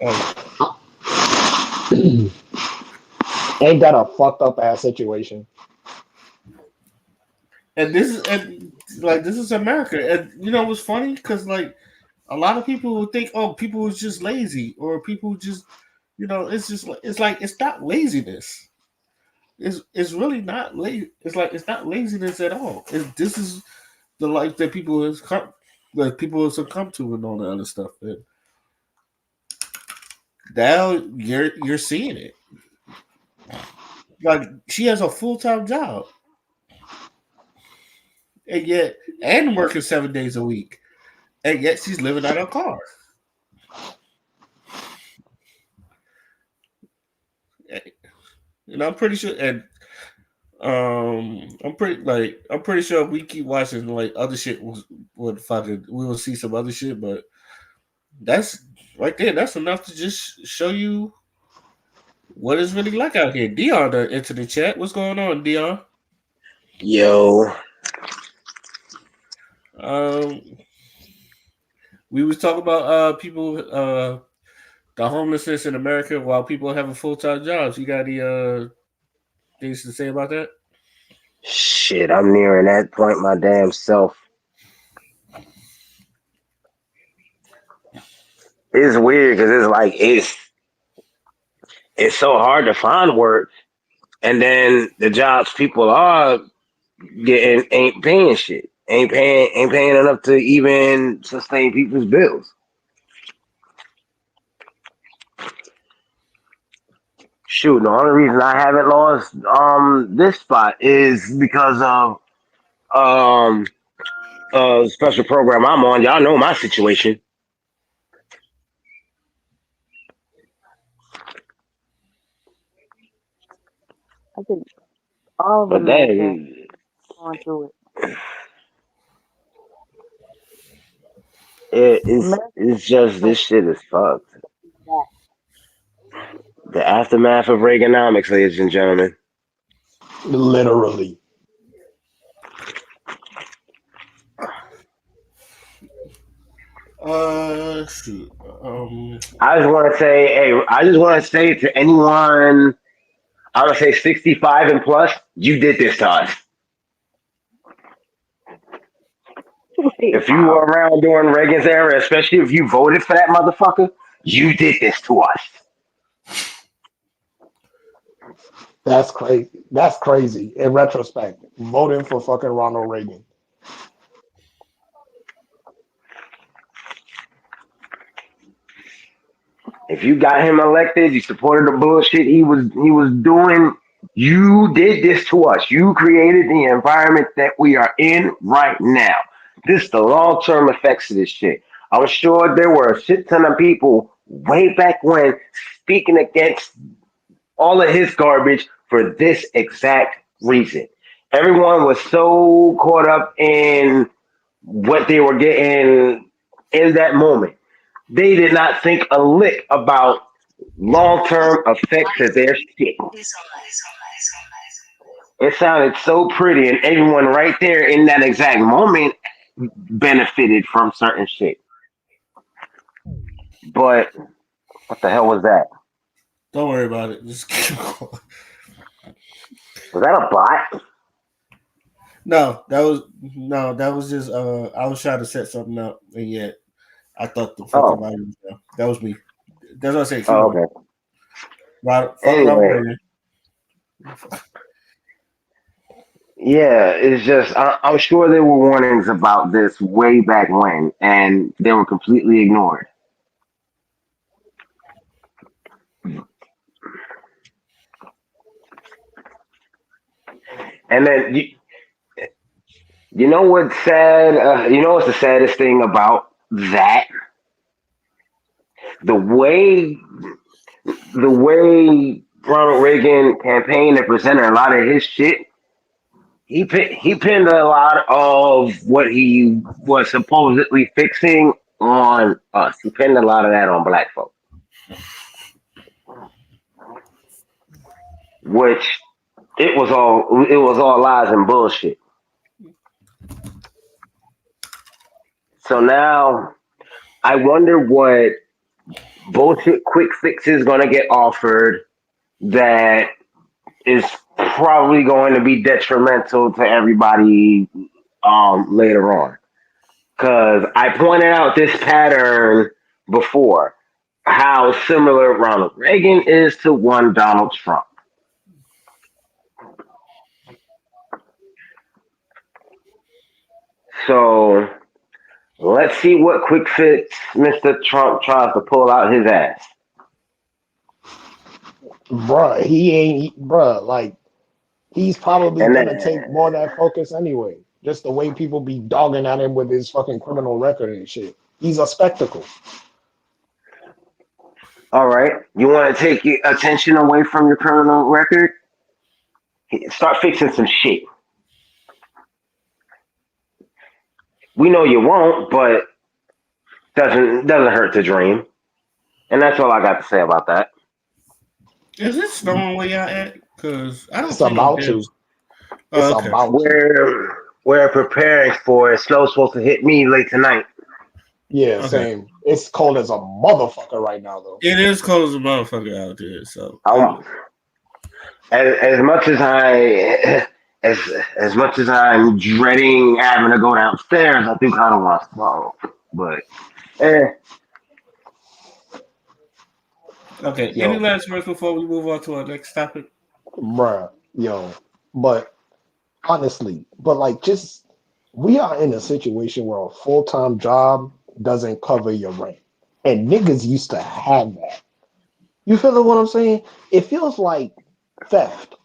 Oh. Ain't that a fucked up ass situation? And this is America. And you know what's funny? Because like a lot of people would think, oh, people was just lazy, or people just, you know, it's not laziness. It's really not lazy. It's not laziness at all. This is the life that people have succumbed to and all that other stuff. And now you're seeing it. Like she has a full-time job, and working 7 days a week, and yet she's living out of her car. And I'm pretty sure, and I'm pretty sure if we keep watching like other shit, we will see some other shit. But that's right there. That's enough to just show you what it's really like out here. Dion into the chat. What's going on, Dion? Yo. We was talking about people, the homelessness in America while people are having full-time jobs. You got any things to say about that? Shit, I'm nearing that point my damn self. It's weird because it's like it's so hard to find work, and then the jobs people are getting ain't paying shit. Ain't paying enough to even sustain people's bills. Shoot, the only reason I haven't lost this spot is because of special program I'm on. Y'all know my situation. I think all of But America then going through it. it's just this shit is fucked. The aftermath of Reaganomics, ladies and gentlemen. Literally. Shoot. I just want to say to anyone, I would say 65 and plus, you did this to us. If you were around during Reagan's era, especially if you voted for that motherfucker, you did this to us. That's crazy. That's crazy. In retrospect, voting for fucking Ronald Reagan. If you got him elected, you supported the bullshit he was doing. You did this to us. You created the environment that we are in right now. This is the long-term effects of this shit. I'm sure there were a shit ton of people way back when speaking against all of his garbage for this exact reason. Everyone was so caught up in what they were getting in that moment. They did not think a lick about long-term effects of their shit. It sounded so pretty, and everyone right there in that exact moment benefited from certain shit. But what the hell was that? Don't worry about it. Just keep going. Was that a bot? No, that was just I was trying to set something up, and yet I thought the fucking volume was down. That was me. That's what I said. Okay. Anyway. Yeah, it's just I'm sure there were warnings about this way back when, and they were completely ignored. And then you know what's sad? You know what's the saddest thing about that? The way the way Ronald Reagan campaigned and presented a lot of his shit, he pinned a lot of what he was supposedly fixing on us. He pinned a lot of that on black folk, which it was all lies and bullshit. So now I wonder what bullshit quick fix is going to get offered that is probably going to be detrimental to everybody later on. Because I pointed out this pattern before, how similar Ronald Reagan is to one Donald Trump. So let's see what quick fix Mr. Trump tries to pull out his ass. Bruh, like he's probably And gonna then, take more of that focus anyway. Just the way people be dogging at him with his fucking criminal record and shit. He's a spectacle. all right, you want to take your attention away from your criminal record? Start fixing some shit. We know you won't, but doesn't hurt to dream. And that's all I got to say about that. Is it snowing where y'all at? Because I don't It's think about it to. is. It's Oh, okay. about to. We're preparing for it. Snow's supposed to hit me late tonight. Yeah, Okay. same. It's cold as a motherfucker right now though. It is cold as a motherfucker out there. So As much as as much as I'm dreading having to go downstairs, I do kind of want to smoke. But okay. Yo, Any last words before we move on to our next topic? bruh, yo. But honestly, like just we are in a situation where a full-time job doesn't cover your rent. And niggas used to have that. You feel what I'm saying? It feels like theft.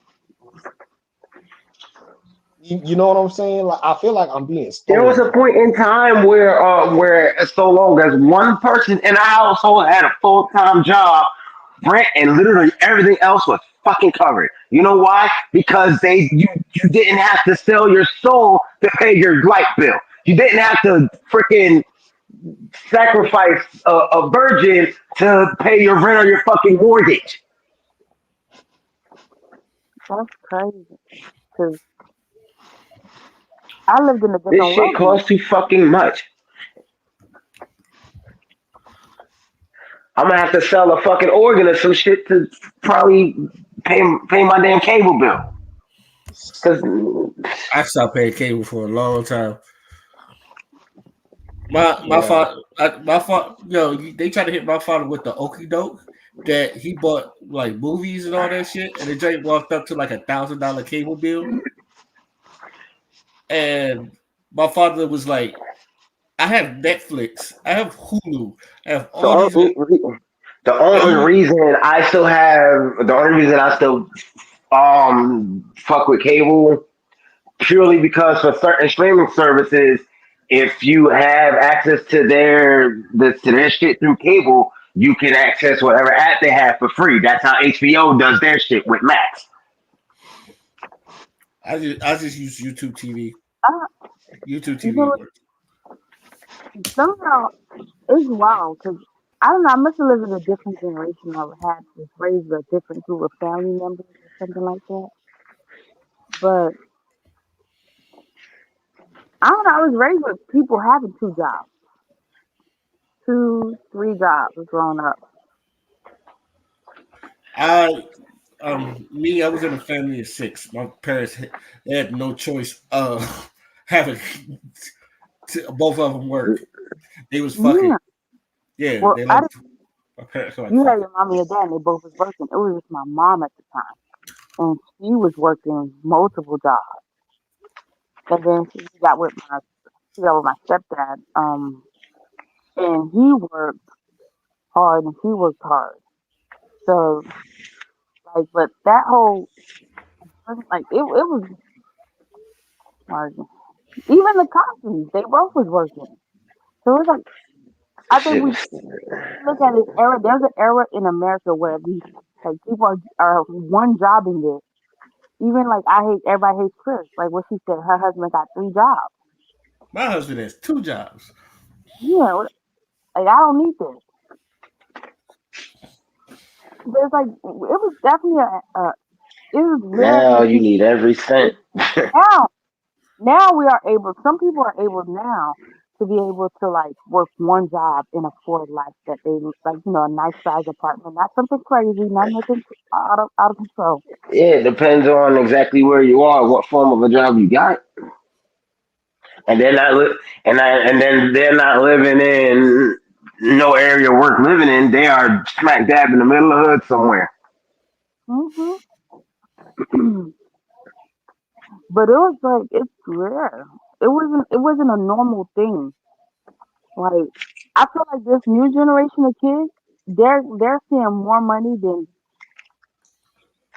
You know what I'm saying? Like I feel like I'm being there was stolen a from. point in time where so long as one person in a household had a full time job, rent and literally everything else was fucking covered. You know why? Because you didn't have to sell your soul to pay your light bill. You didn't have to freaking sacrifice a virgin to pay your rent or your fucking mortgage. That's crazy. Cause I lived in a This different shit world than costs too fucking much. I'm gonna have to sell a fucking organ or some shit to probably pay my damn cable bill. Cause I stopped paying cable for a long time. My Yeah. father, they tried to hit my father with the okey doke that he bought like movies and all that shit, and the joint walked up to like $1,000 cable bill, and my father was like, "I have Netflix, I have Hulu, I have the all these." only the only reason I still fuck with cable purely because for certain streaming services, if you have access to their shit through cable, you can access whatever app they have for free. That's how HBO does their shit with Max. I just use YouTube TV. I, YouTube you know TV what? works. Somehow it's wild because I don't know. I must have lived in a different generation or had was raised with a different group of family members or something like that. But I don't know. I was raised with people having two jobs, two, three jobs growing up. I I was in a family of six. My parents they had no choice of having both of them work. They was fucking Yeah. yeah. Well, They I like didn't. my parents were like You had fucking. your mom and your dad, and they both was working. It was just my mom at the time, and she was working multiple jobs. And then she got with my stepdad. And he worked hard, and she worked hard. So like, but that whole like it was. margin. Even the Cosby's, they both was working. So it's like I think Shit we was look at this era. There's an era in America where we like people are one job in this. Even like everybody hates Chris. Like what she said, her husband got 3 jobs. My husband has 2 jobs. Yeah, like I don't need this. There's like it was definitely it was rare now for you people. need every cent. Now, now we are able. Some people are able now to be able to like work one job and afford life that they like. A nice size apartment, not something crazy, not nothing out of control. Yeah, it depends on exactly where you are, what form of a job you got, and they're not and then they're not living in no area worth living in. They are smack dab in the middle of the hood somewhere. Hmm. But it was like it's rare. It wasn't a normal thing. Like I feel like this new generation of kids, they're seeing more money than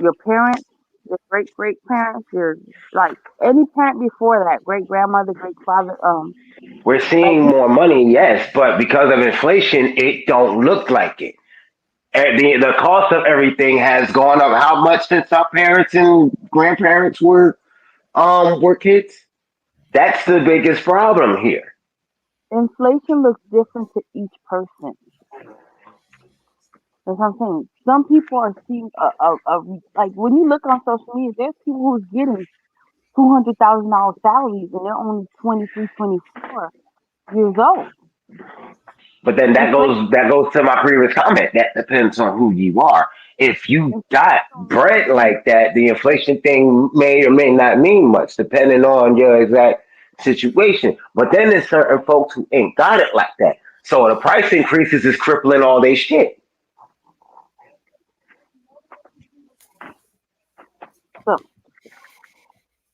your parents, your great parents, your like any parent before that, great grandmother, great father. We're Like seeing more money, yes, but because of inflation, it don't look like it. The cost of everything has gone up. How much since our parents and grandparents were kids? That's the biggest problem here. inflation looks different to each person. That's what I'm saying. Some people are seeing like when you look on social media, there's people who's getting $200,000 salaries and they're only 23, 24 years old. But then Inflation, that goes to my previous comment. That depends on who you are. If you got inflation don't look the bread same. like that, the inflation thing may or may not mean much, depending on your exact situation. But then there's certain folks who ain't got it like that. So the price increases is crippling all their shit. So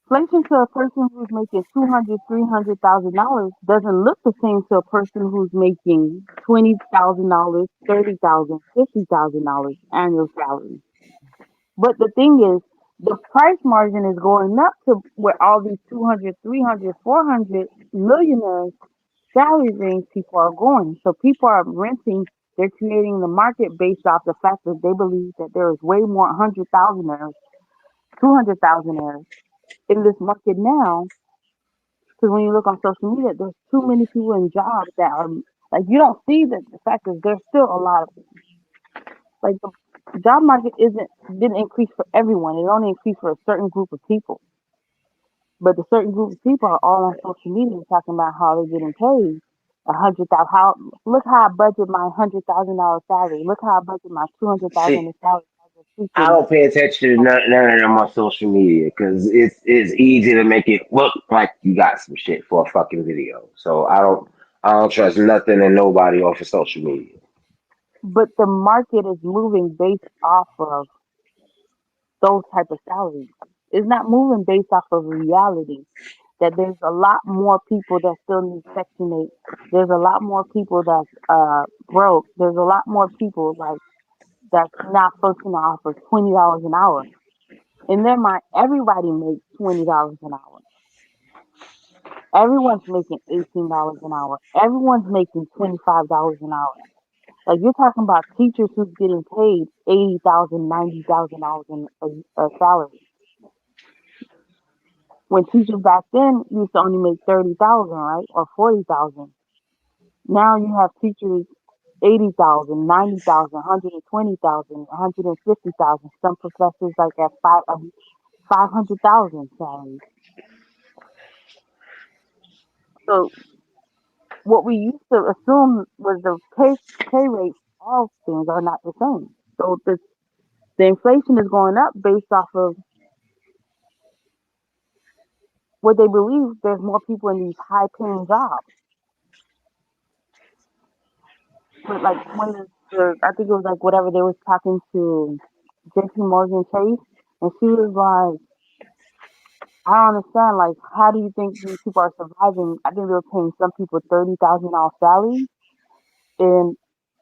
inflation to a person who's making 200, $300,000 doesn't look the same to a person who's making $20,000, $30,000, $50,000 annual salary. But the thing is, the price margin is going up to where all these 200, 300, 400 millionaires salary range people are going. So people are renting. They're creating the market based off the fact that they believe that there is way more 100,000ers, 200,000ers in this market now. Because when you look on social media, there's too many people in jobs that are like you don't see that the fact is there's still a lot of like the job market didn't increase for everyone. It only increased for a certain group of people. But the certain group of people are all on social media talking about how they're getting paid 100,000. How look how I budget my $100,000 salary. Look how I budget my See, 200,000 salary as a I teacher. don't pay attention to none of them on social media because it's easy to make it look like you got some shit for a fucking video. So I don't trust nothing and nobody off of social media. But the market is moving based off of those type of salaries. It's not moving based off of reality. That there's a lot more people that still need Section 8. There's a lot more people that's broke. There's a lot more people like that's not functioning off of $20 an hour. In their mind, everybody makes $20 an hour. Everyone's making $18 an hour. Everyone's making $25 an hour. Like you're talking about teachers who's getting paid $80,000, $90,000 in a salary. When teachers back then used to only make 30,000, right, or 40,000. Now you have teachers 80,000, 90,000, 120,000, 150,000. Some professors like at 500,000 salaries. So what we used to assume was the pay rate for all things are not the same. So the inflation is going up based off of what they believe there's more people in these high paying jobs. But like when I think it was like whatever they was talking to JP Morgan Chase and she was like, I don't understand, like how do you think these people are surviving? I think they were paying some people $30,000 salary and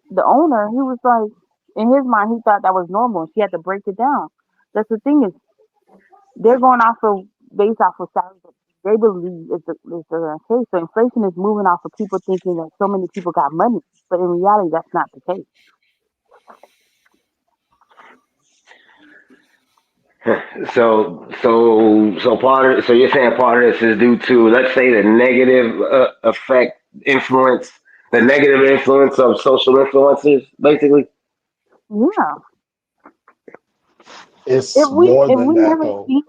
the owner, he was like in his mind he thought that was normal and she had to break it down. That's the thing is they're going off of based off of salaries that They believe it's the case. So inflation is moving off of people thinking that so many people got money, but in reality, that's not the case. So you're saying part of this is due to, let's say, the negative the negative influence of social influencers, basically. Yeah, It's more if than we that never though. see,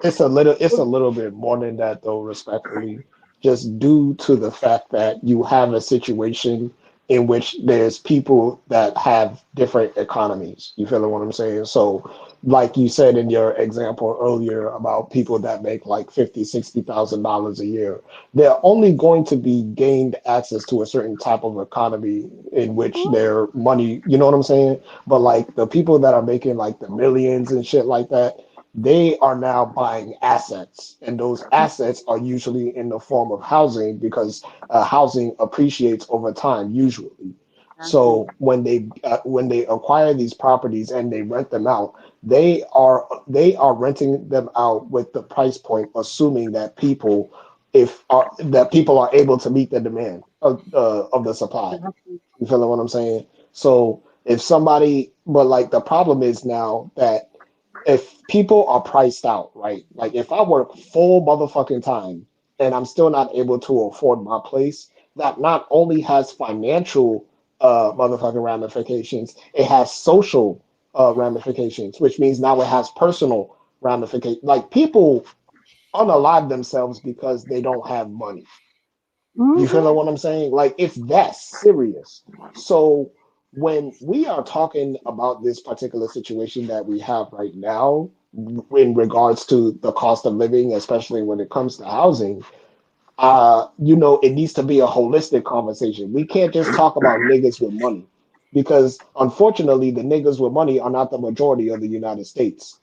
It's if, a little bit more than that though, respectfully. Just due to the fact that you have a situation in which there's people that have different economies. You feel what I'm saying? So like you said in your example earlier about people that make like 50, $60,000 a year, they're only going to be gained access to a certain type of economy in which their money, you know what I'm saying? But like the people that are making like the millions and shit like that, they are now buying assets, and those assets are usually in the form of housing because housing appreciates over time usually. So when they acquire these properties and they rent them out, they are renting them out with the price point, assuming that people are able to meet the demand of the supply. You feel what I'm saying? So if somebody, but like the problem is now that if people are priced out, right? Like if I work full motherfucking time and I'm still not able to afford my place, that not only has financial motherfucking ramifications, it has social ramifications, which means now it has personal ramifications. Like people unalive themselves because they don't have money. You feel what I'm saying? Like it's that serious. So when we are talking about this particular situation that we have right now in regards to the cost of living, especially when it comes to housing, it needs to be a holistic conversation. We can't just talk about niggas with money because unfortunately the niggas with money are not the majority of the United States.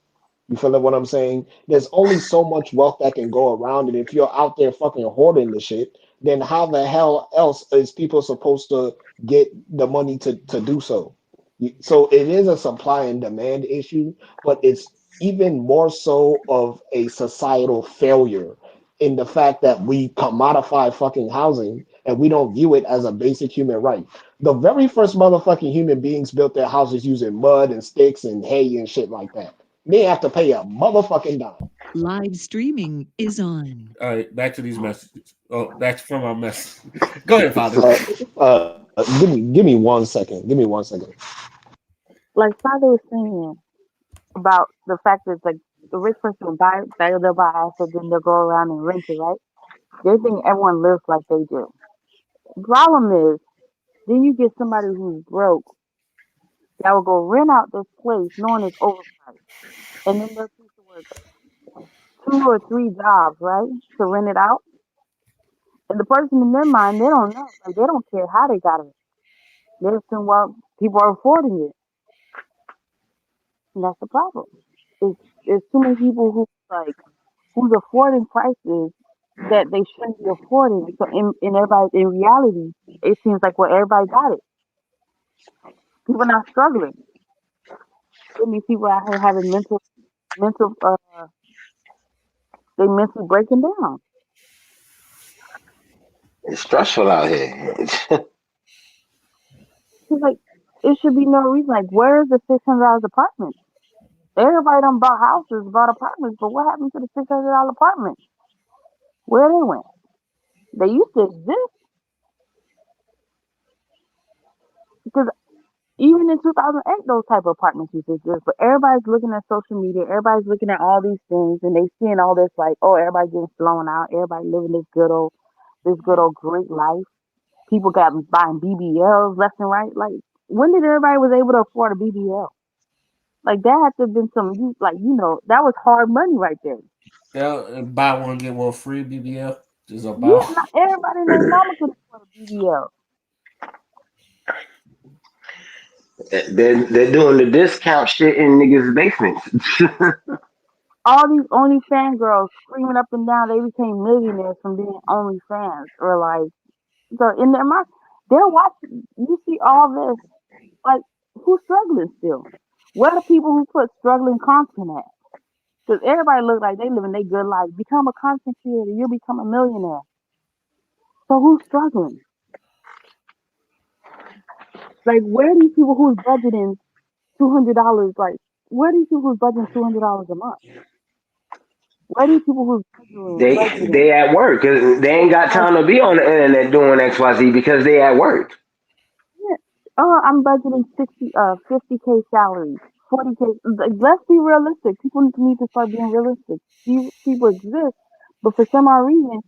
You feel what I'm saying? There's only so much wealth that can go around, and if you're out there fucking hoarding the shit, then how the hell else is people supposed to get the money to do so? So it is a supply and demand issue, but it's even more so of a societal failure in the fact that we commodify fucking housing and we don't view it as a basic human right. The very first motherfucking human beings built their houses using mud and sticks and hay and shit like that. They have to pay a motherfucking dime. Live streaming is on. All right, back to these messages. Oh, that's from our message. Go ahead, Father. Give me 1 second. Give me 1 second. like Father was saying about the fact that like the rich person will buy, they'll buy assets, then they'll go around and rent it, right? They think everyone lives like they do. The problem is, then you get somebody who's broke that will go rent out this place knowing it's overpriced, and then they'll choose to work 2 or 3 jobs, right, to rent it out. And the person in their mind, they don't know, like they don't care how they got it. They assume, well, people are affording it, and that's the problem. It's too many people who's affording prices that they shouldn't be affording. So in reality, it seems like well everybody got it. People are not struggling. So many people out here having mental they mentally breaking down. It's stressful out here. It's like it should be no reason. Like where's the $600 apartment? Everybody done bought houses, bought apartments, but what happened to the $600 apartments? Where they went? They used to exist because even in 2008, those type of apartments used to exist. But everybody's looking at social media, everybody's looking at all these things, and they seeing all this like, oh, everybody getting flown out, everybody living this good old great life. People got buying BBLs left and right. Like, when did everybody was able to afford a BBL? Like that had to have been that was hard money right there. Yeah, buy one get one free BBL. Just a buy Yeah, one. not everybody and their mama could afford a BBL. They're doing the discount shit in niggas' basements. All these OnlyFans girls screaming up and down they became millionaires from being OnlyFans or like so in their mind they're watching you see all this like who's struggling still? Where are the people who put struggling content at? Because everybody look like they living their good life. Become a content creator, you'll become a millionaire. So who's struggling? Like, where are these people who's budgeting $200? Like, where are these people who's budgeting $200 a month? Where are these people who's budgeting? They at work 'cause they ain't got time to be on the internet doing XYZ because they at work. Yeah. Oh, I'm budgeting 50K salary, 40K. Like, let's be realistic. People need to start being realistic. These people exist, but for some odd reason,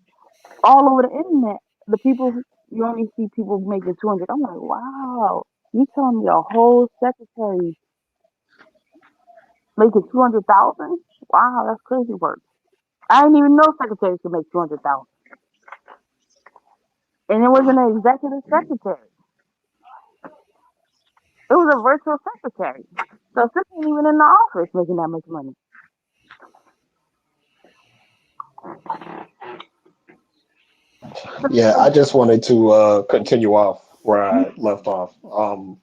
all over the internet, the people you only see people making 200. I'm like, wow, you telling me a whole secretary making 200,000? Wow, that's crazy work. I didn't even know secretaries could make 200,000, and it wasn't an executive secretary. It was a virtual secretary. So she ain't even in the office making that much money. Yeah, I just wanted to continue off where I left off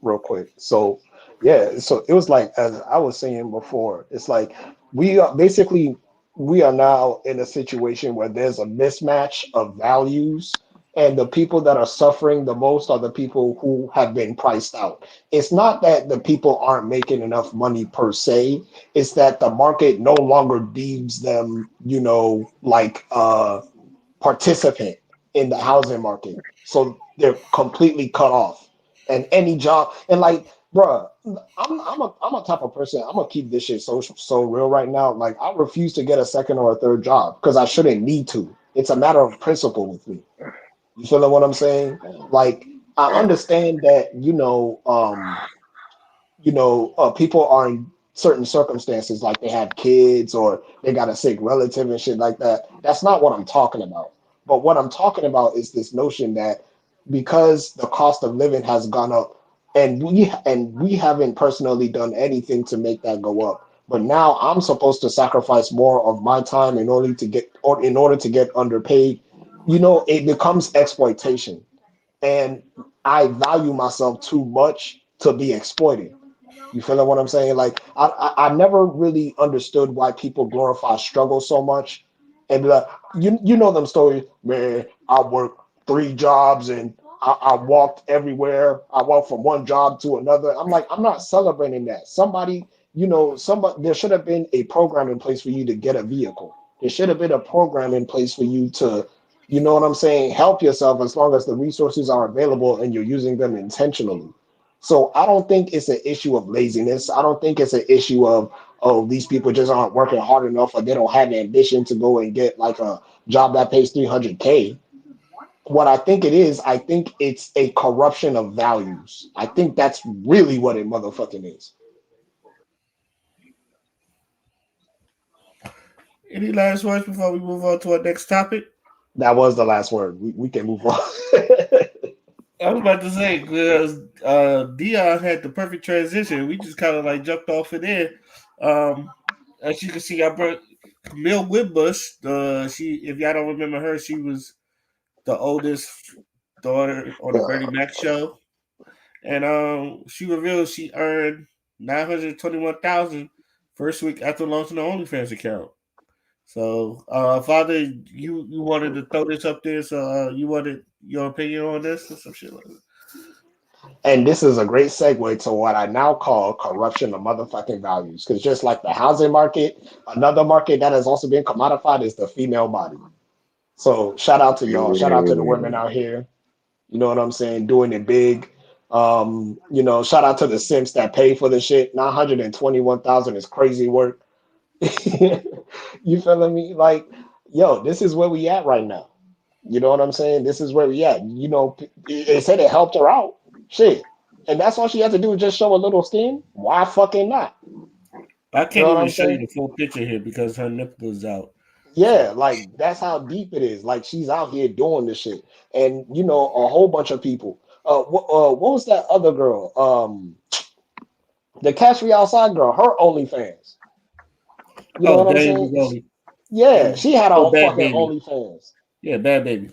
real quick. So yeah, so it was like, as I was saying before, it's like we are basically we are now in a situation where there's a mismatch of values, and the people that are suffering the most are the people who have been priced out. It's not that the people aren't making enough money per se, it's that the market no longer deems them, like participant in the housing market. So they're completely cut off. And any job, and like, bruh, I'm a type of person. I'm gonna keep this shit so real right now. Like, I refuse to get a second or a third job because I shouldn't need to. It's a matter of principle with me. You feel what I'm saying? Like, I understand that people are in certain circumstances, like they have kids or they got a sick relative and shit like that. That's not what I'm talking about. But what I'm talking about is this notion that because the cost of living has gone up, and we haven't personally done anything to make that go up. But now I'm supposed to sacrifice more of my time in order to get underpaid. It becomes exploitation, and I value myself too much to be exploited. You feel what I'm saying? Like, I never really understood why people glorify struggle so much. And be like, you know them stories, man. I worked 3 jobs and I walked everywhere. I walked from one job to another. I'm like, I'm not celebrating that. Somebody, there should have been a program in place for you to get a vehicle. There should have been a program in place for you to, you know what I'm saying, help yourself as long as the resources are available and you're using them intentionally. So I don't think it's an issue of laziness. I don't think it's an issue of, oh, these people just aren't working hard enough or they don't have ambition to go and get like a job that pays 300K. What I think it is, I think it's a corruption of values. I think that's really what it motherfucking is. Any last words before we move on to our next topic? That was the last word. We can move on. I was about to say, because Dion had the perfect transition. We just kind of like jumped off of there. As you can see, I brought Camille Whitbush. If y'all don't remember her, she was the oldest daughter on the Bernie Mac show, and she revealed she earned $921,000 first week after launching the OnlyFans account. So, Father, you wanted to throw this up there, so you wanted your opinion on this or some shit like that. And this is a great segue to what I now call corruption of motherfucking values. Because just like the housing market, another market that has also been commodified is the female body. So shout out to y'all. Shout out to the women out here. You know what I'm saying? Doing it big. Shout out to the simps that pay for the shit. 921,000 is crazy work. You feeling me? Like, yo, this is where we at right now. You know what I'm saying? This is where we at. It said it helped her out. Shit. And that's all she had to do is just show a little skin. Why fucking not? I can't even show you the full picture here because her nipple is out. Yeah, like that's how deep it is. Like, she's out here doing this shit. And a whole bunch of people. What was that other girl? The Catch Me Outside girl, her OnlyFans. You know what I'm saying? Yeah, she had her own fucking OnlyFans. Yeah, Bad Baby.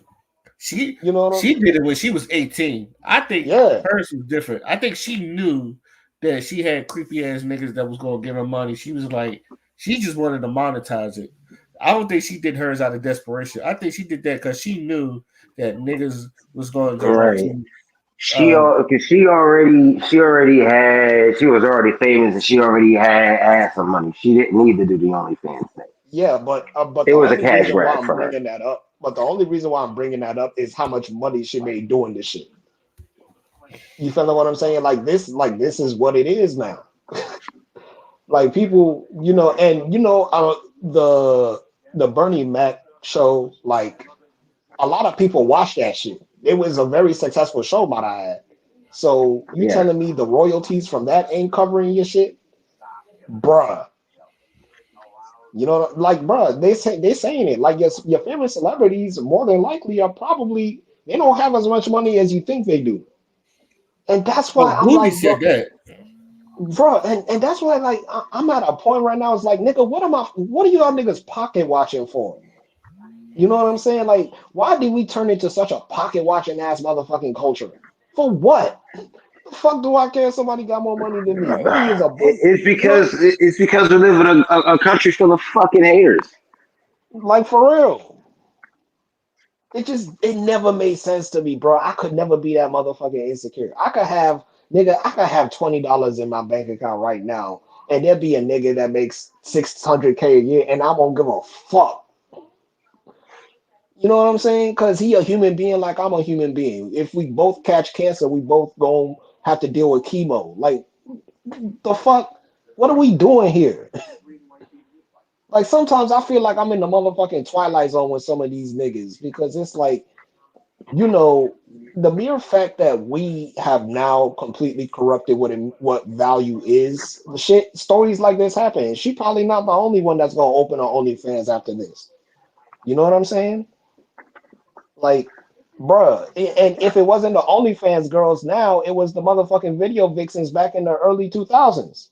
She did it when she was 18. I think hers was different. I think she knew that she had creepy ass niggas that was gonna give her money. She was like, She just wanted to monetize it. I don't think she did hers out of desperation. I think she did that because she knew that niggas was going to go Right. to. She already she was already famous and she already had some money. She didn't need to do the OnlyFans thing. Yeah, but It the was a only cash reason why grab I'm for her. bringing that up, is how much money she made doing this shit. You feel what I'm saying? This is what it is now. Like people, and the Bernie Mac show, like a lot of people watch that shit. It was a very successful show, might I add. So you Yeah. telling me the royalties from that ain't covering your shit, bruh? Bruh, they saying it like your favorite celebrities more than likely are probably they don't have as much money as you think they do, and that's why Oh, I'm Booty like, said that. bro, and that's why like I'm at a point right now. It's like, nigga, what are y'all niggas pocket watching for? You know what I'm saying? Like, why did we turn into such a pocket watching ass motherfucking culture? For what? The fuck do I care if somebody got more money than me? Money is a It's because we live in a country full of fucking haters. like for real. It never made sense to me, bro. I could never be that motherfucking insecure. I could have $20 in my bank account right now, and there'd be a nigga that makes $600K a year, and I won't give a fuck. You know what I'm saying? Because he a human being like I'm a human being. If we both catch cancer, we both gonna have to deal with chemo. Like, the fuck? What are we doing here? Like, sometimes I feel like I'm in the motherfucking Twilight Zone with some of these niggas because it's like, the mere fact that we have now completely corrupted what value is, the shit, stories like this happen. She probably not the only one that's gonna open her OnlyFans after this. You know what I'm saying? Like, bruh, and if it wasn't the OnlyFans girls now, it was the motherfucking video vixens back in the early 2000s.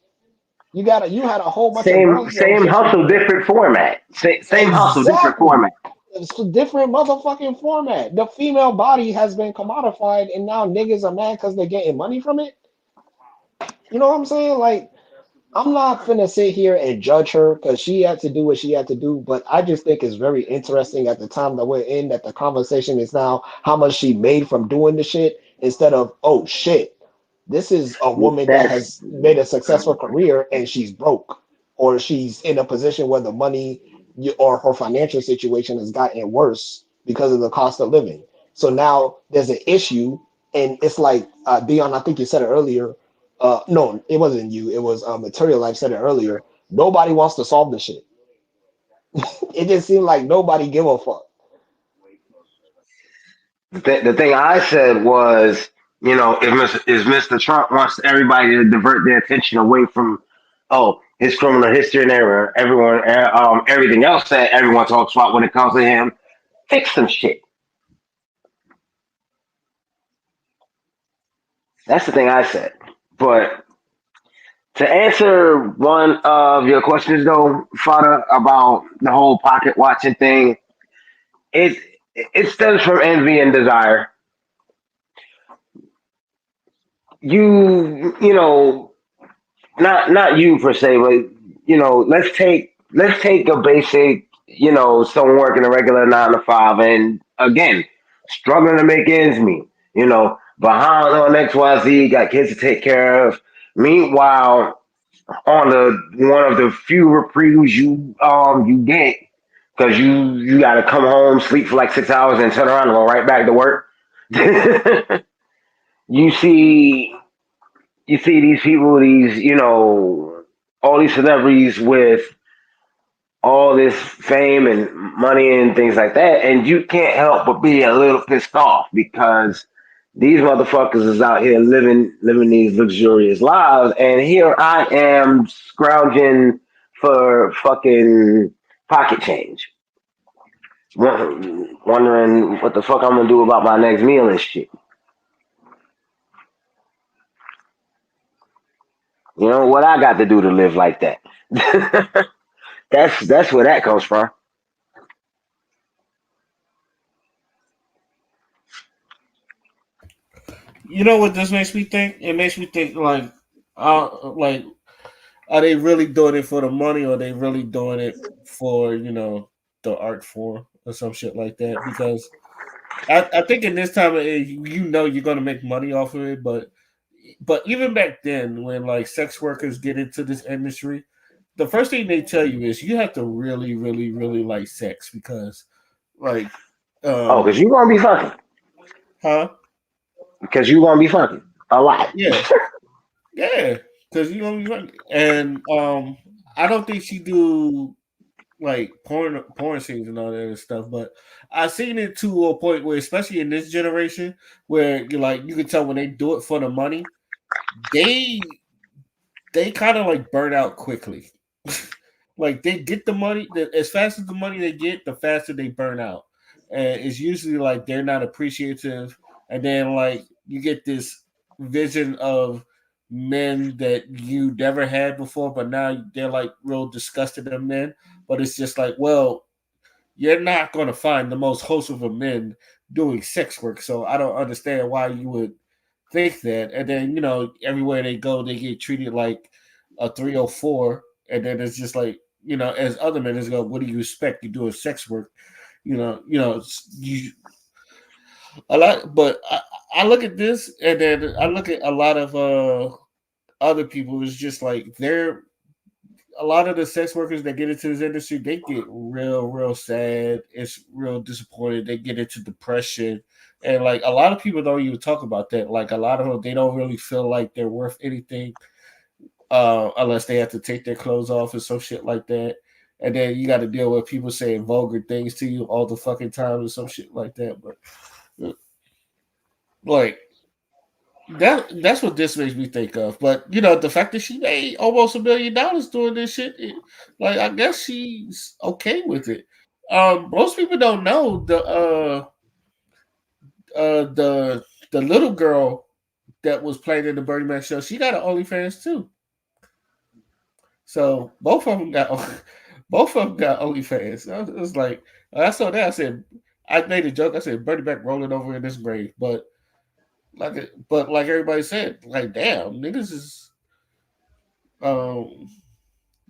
You had a whole bunch of girls on Same social hustle, media. different format. Same hustle, different Exactly. format. It's a different motherfucking format. The female body has been commodified, and now niggas are mad because they're getting money from it. You know what I'm saying? Like, I'm not finna sit here and judge her because she had to do what she had to do, but I just think it's very interesting at the time that we're in that the conversation is now how much she made from doing the shit instead of, oh shit, this is a woman that That's has made a successful career and she's broke, or she's in a position where the money or her financial situation has gotten worse because of the cost of living. So now there's an issue, and it's like, Dion, I think you said it earlier. No, it wasn't you. It was Material Life said it earlier. Nobody wants to solve the shit. It just seemed like nobody give a fuck. the thing I said was, if Mr. Trump wants everybody to divert their attention away from, his criminal history and everything else that everyone talks about when it comes to him, fix some shit. That's the thing I said. But to answer one of your questions, though, Fada, about the whole pocket watching thing, it it stems from envy and desire. You, not you per se, but let's take a basic, someone working a regular 9 to 5, and again, struggling to make ends meet, behind on XYZ, got kids to take care of. Meanwhile, on the one of the few reprieves you get, because you got to come home, sleep for like 6 hours, and turn around and go right back to work. you see you see these people, all these celebrities with all this fame and money and things like that, and you can't help but be a little pissed off because these motherfuckers is out here living these luxurious lives, and here I am scrounging for fucking pocket change, wondering what the fuck I'm gonna do about my next meal and shit. You know what I got to do to live like that? That's where that comes from. You know what this makes me think? It makes me think like are they really doing it for the money, or are they really doing it for the art form or some shit like that? Because I think in this time you're gonna make money off of it, but even back then when like sex workers get into this industry, the first thing they tell you is you have to really, really, really like sex because like Oh, because um you gonna be fucking. huh? Because you gonna be fucking a lot. Yeah. Yeah. Because and I don't think she do like porn scenes and all that other stuff, but I've seen it to a point where, especially in this generation, where you can tell when they do it for the money, they kind of like burn out quickly. Like they get the money as fast as the money they get, the faster they burn out, and it's usually like they're not appreciative, and then like you get this vision of men that you never had before, but now they're like real disgusted of men. But it's just like, well, you're not going to find the most wholesome of men doing sex work. So I don't understand why you would think that. And then, everywhere they go, they get treated like a 304. And then it's just like, as other men is go, what do you expect? You're doing sex work, you a lot. But I look at this, and then I look at a lot of other people. It's just like a lot of the sex workers that get into this industry, they get real, real sad. It's real disappointed. They get into depression. And like a lot of people don't even talk about that. Like a lot of them, they don't really feel like they're worth anything unless they have to take their clothes off and some shit like that. And then you got to deal with people saying vulgar things to you all the fucking time and some shit like that. But like that's what this makes me think of. But the fact that she made almost $1 million doing this shit, like I guess she's okay with it. Most people don't know the little girl that was playing in the Bernie Mac show. She got an OnlyFans too. So both of them got OnlyFans. It was like I saw that. I said I made a joke. I said Bernie Mac rolling over in this grave, but like everybody said, like damn, niggas is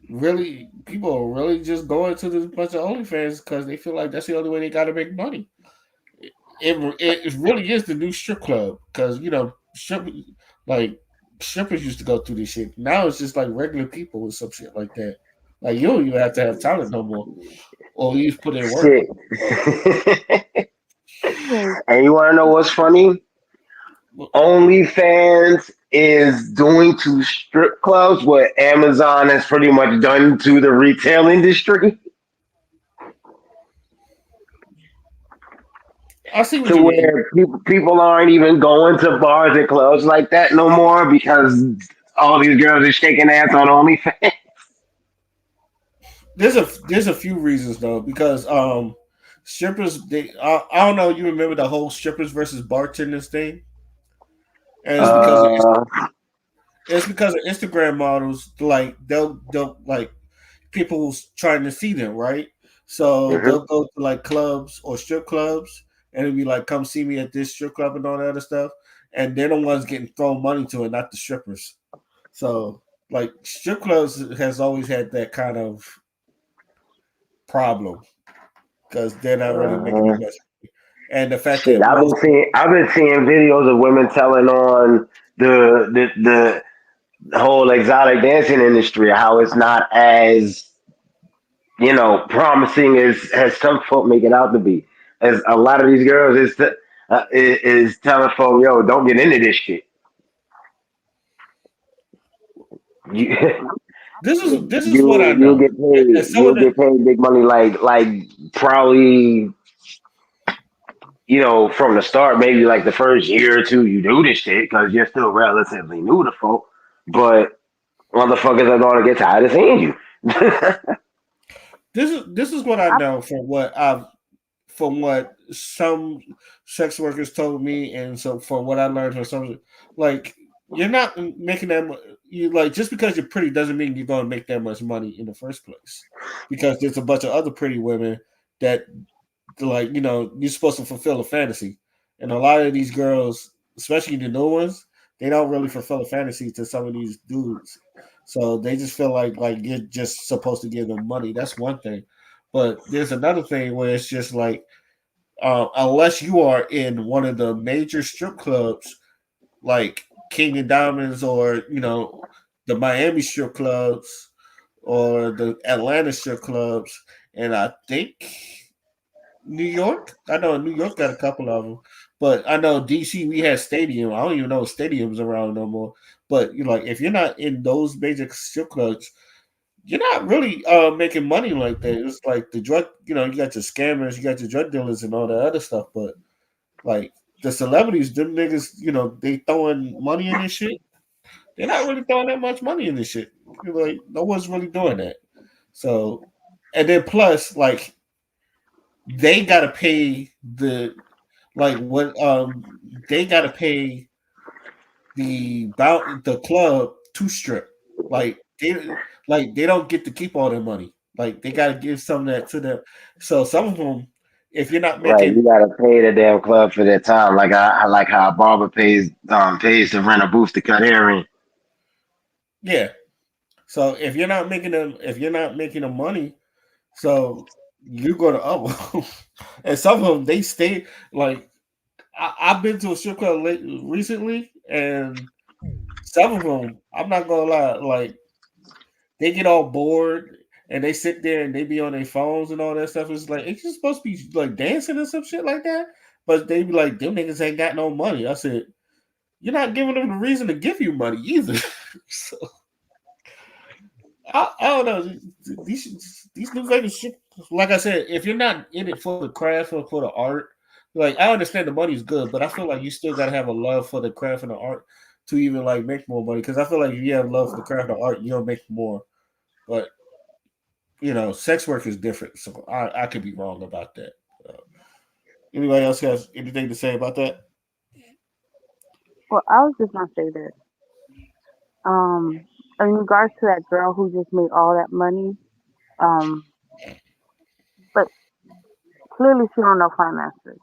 really people are really just going to this bunch of OnlyFans because they feel like that's the only way they got to make money. It really is the new strip club because strippers used to go through this shit. Now it's just like regular people with some shit like that. Like you don't even have to have talent no more, or you just put in work. Shit. And you want to know what's funny? OnlyFans is doing to strip clubs what Amazon has pretty much done to the retail industry. I see what to you where mean. people aren't even going to bars and clubs like that no more because all these girls are shaking ass on OnlyFans. There's a few reasons though because strippers I don't know, you remember the whole strippers versus bartenders thing, and it's because of Instagram models, like they'll like people trying to see them, right? So they'll go to like clubs or strip clubs and it'll be like, come see me at this strip club and all that other stuff. And they're the ones getting thrown money to it, not the strippers. So like strip clubs has always had that kind of problem because they're not really making that much. And the fact Shit, that I've been seeing videos of women telling on the whole exotic dancing industry how it's not as promising as some folk make it out to be. As a lot of these girls is telling folk, yo, don't get into this shit. This is what I know. You'll get paid big money, like probably from the start, maybe like the first year or two, you do this shit because you're still relatively new to folk. But motherfuckers are gonna get tired of seeing you. This is what I know from what some sex workers told me, and so from what I learned from some, like you're not making that you like just because you're pretty doesn't mean you're going to make that much money in the first place, because there's a bunch of other pretty women that like you're supposed to fulfill a fantasy, and a lot of these girls, especially the new ones, they don't really fulfill a fantasy to some of these dudes. So they just feel like you're just supposed to give them money. That's one thing. But there's another thing where it's just like unless you are in one of the major strip clubs like King and Diamonds or the Miami strip clubs or the Atlanta strip clubs, and I think New York. I know New York got a couple of them, but I know DC we had stadium. I don't even know if stadiums around no more. But like if you're not in those major strip clubs, you're not really making money like that. It's like the drug, you got your scammers, you got your drug dealers, and all that other stuff. But like the celebrities, them niggas, they throwing money in this shit. They're not really throwing that much money in this shit. Like no one's really doing that. So, and then plus, like they gotta pay they gotta pay the club to strip. They don't get to keep all their money. Like they gotta give some of that to them. So some of them, if you're not Right, you making gotta pay the damn club for their time, I like how a barber pays to rent a booth to cut hair in. yeah. So if you're not making the money, so you go to other and some of them they stay like I've been to a strip club recently, and some of them, I'm not gonna lie, like they get all bored and they sit there and they be on their phones and all that stuff. It's like it's just supposed to be like dancing and some shit like that, but they be like, them niggas ain't got no money. I said, you're not giving them the reason to give you money either. So I don't know. These new Vegas shit, like I said, if you're not in it for the craft or for the art, like I understand the money's good, but I feel like you still gotta have a love for the craft and the art to even like make more money. Because I feel like if you have love for the craft and the art, you'll make more. But sex work is different, so I could be wrong about that. Anybody else has anything to say about that? Well, I was just gonna say that. Um, in regards to that girl who just made all that money, um, but clearly she don't know finances.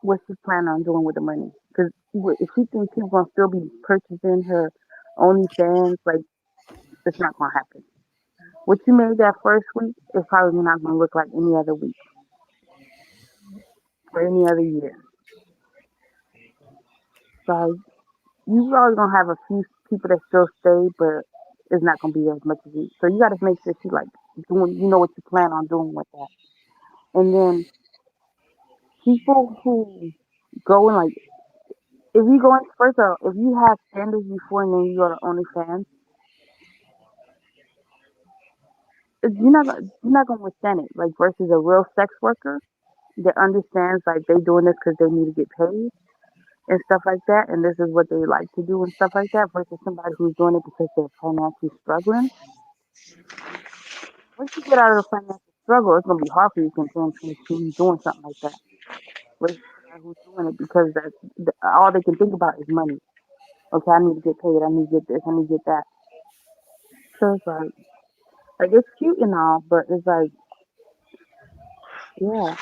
What's she planning on doing with the money? Because if she thinks she's gonna still be purchasing her OnlyFans, like it's not gonna happen. What you made that first week is probably not gonna look like any other week or any other year. So you probably gonna have a few people that still stay, but it's not gonna be as much as you. So you got to make sure she like doing, what you plan on doing with that. And then people who go and like, if you go in first of all, if you have standards before and then you go to OnlyFans, you're not gonna withstand it. Like versus a real sex worker that understands like they doing this because they need to get paid and stuff like that, and this is what they like to do and stuff like that, versus somebody who's doing it because they're financially struggling. Once you get out of the financial struggle, it's gonna be hard for you to continue doing something like that. Versus somebody who's doing it because all they can think about is money. Okay, I need to get paid. I need to get this. I need to get that. So it's like it's cute and all, but it's like, yeah,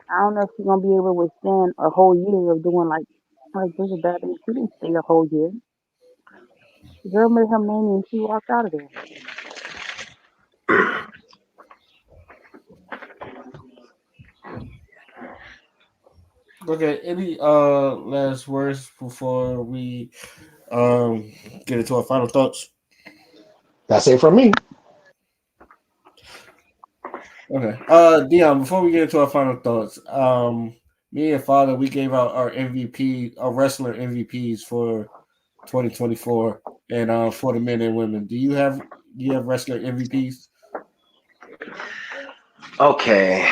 I don't know if she's gonna be able to withstand a whole year of doing like this is bad. She didn't stay a whole year. The girl made her money and she walked out of there. Okay, any last words before we get into our final thoughts? That's it from me. Okay. Dion, before we get into our final thoughts, me and Father, we gave out our our wrestler MVPs for 2024 and for the men and women. Do you have wrestler MVPs? Okay,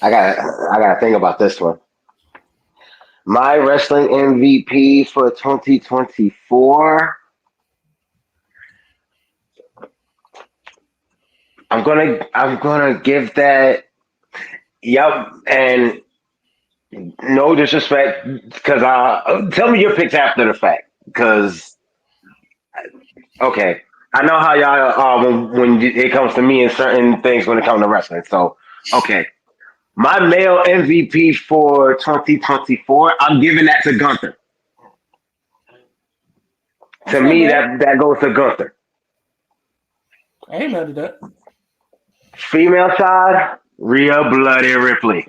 I gotta think about this one. My wrestling MVP for 2024. I'm gonna give that. Yep, and no disrespect, because tell me your picks after the fact. Because okay, I know how y'all are when it comes to me and certain things when it comes to wrestling. So okay, my male MVP for 2024, I'm giving that to Gunther. To me, that goes to Gunther. I ain't mad at that. Female side, Rhea Bloody Ripley.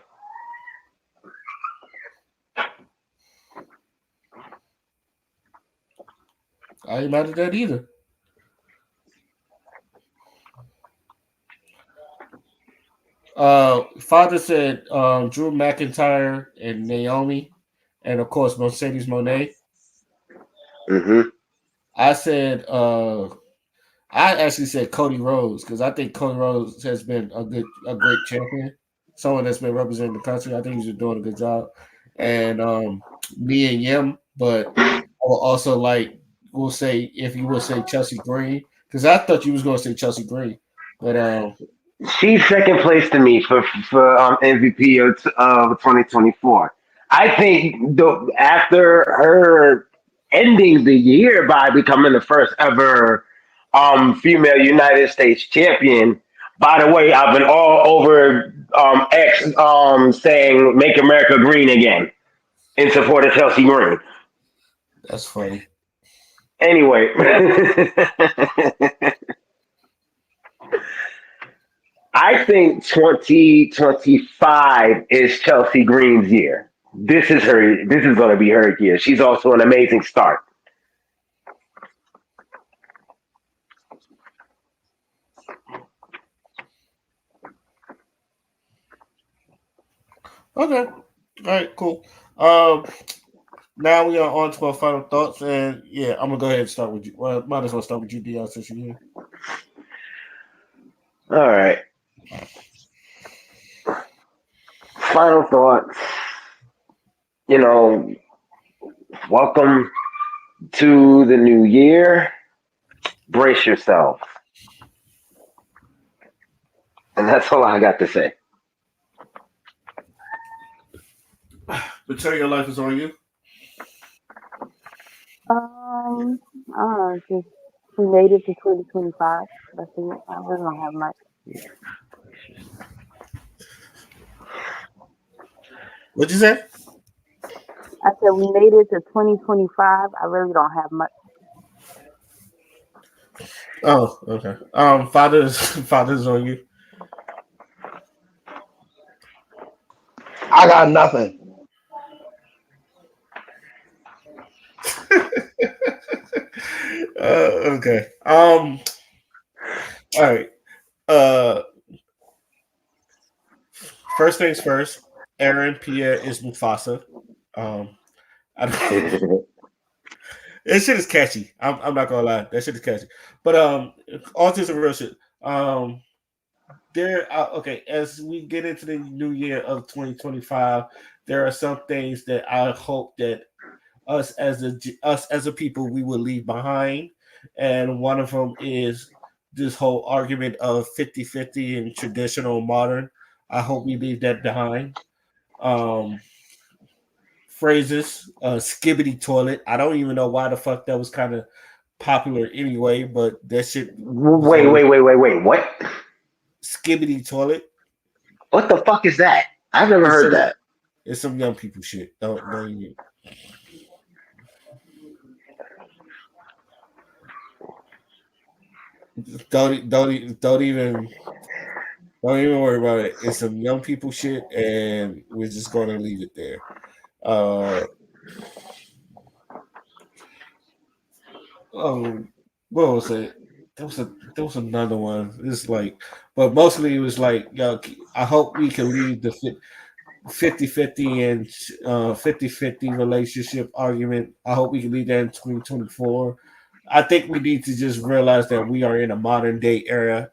I ain't mad at that either. Father said Drew McIntyre and Naomi, and of course Mercedes Moné. Mm-hmm. I said I actually said Cody Rhodes because I think Cody Rhodes has been a great champion, someone that's been representing the country. I think he's been doing a good job. And me and Yim, but I will also we'll say if you would say Chelsea Green because I thought you was going to say Chelsea Green, but she's second place to me for MVP of 2024. I think after her ending the year by becoming the first ever female United States champion. By the way, I've been all over X saying "Make America Green Again" in support of Chelsea Green. That's funny. Anyway, I think 2025 is Chelsea Green's year. This is her. This is going to be her year. She's also an amazing start. Okay. All right, cool. Now we are on to our final thoughts, and yeah, I'm gonna go ahead and start with you. Well, might as well start with you, Dion, since you're here. All right. Final thoughts. You know, welcome to the new year. Brace yourself. And that's all I got to say. Betrayal Life is on you. Just we made it to 2025. That's it. I really don't have much. What'd you say? I said we made it to 2025. I really don't have much. Oh, okay. Father's on you. I got nothing. Okay. All right. First things first. Aaron Pierre is Mufasa. I don't, that shit is catchy. I'm not gonna lie. That shit is catchy. But all this is real shit. Okay. As we get into the new year of 2025, there are some things that I hope that us as a people we will leave behind, and one of them is this whole argument of 50-50 and traditional and modern. I hope we leave that behind. Phrases, skibbity toilet. I don't even know why the fuck that was kind of popular anyway, but that shit. Wait. What? Skibbity toilet. What the fuck is that? I've never heard that. It's some young people shit. Don't even worry about it. It's some young people shit, and we're just gonna leave it there. What was it? There was another one. It's but mostly it was I hope we can leave the 50-50 and 50-50 relationship argument. I hope we can leave that in 2024. I think we need to just realize that we are in a modern day era,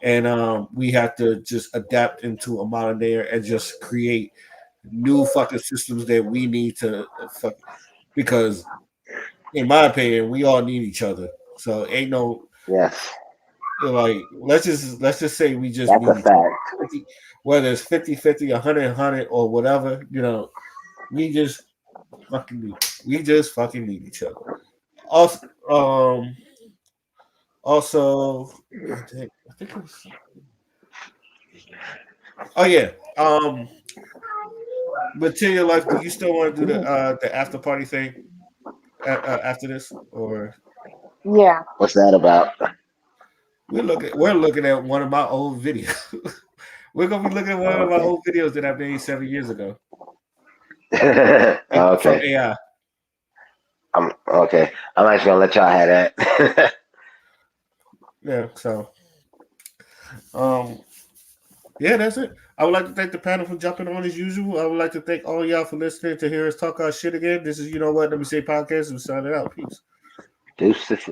and we have to just adapt into a modern day era and just create new fucking systems that we need to because in my opinion we all need each other. So ain't no yes. Let's just say we just that's need a fact. whether it's 50-50, 100 or whatever, we just fucking need each other. Also, I think it was. Oh yeah. Material Life. Do you still want to do the after party thing? after this, or Yeah. What's that about? we're looking at one of my old videos. We're gonna be looking at one of my old videos that I made 7 years ago from Okay. AI. I'm okay. I'm actually gonna let y'all have that. Yeah, so yeah, that's it. I would like to thank the panel for jumping on as usual. I would like to thank all y'all for listening to hear us talk our shit again. This is You Know What, Let Me Say podcast. We signing out. Peace. Deuces.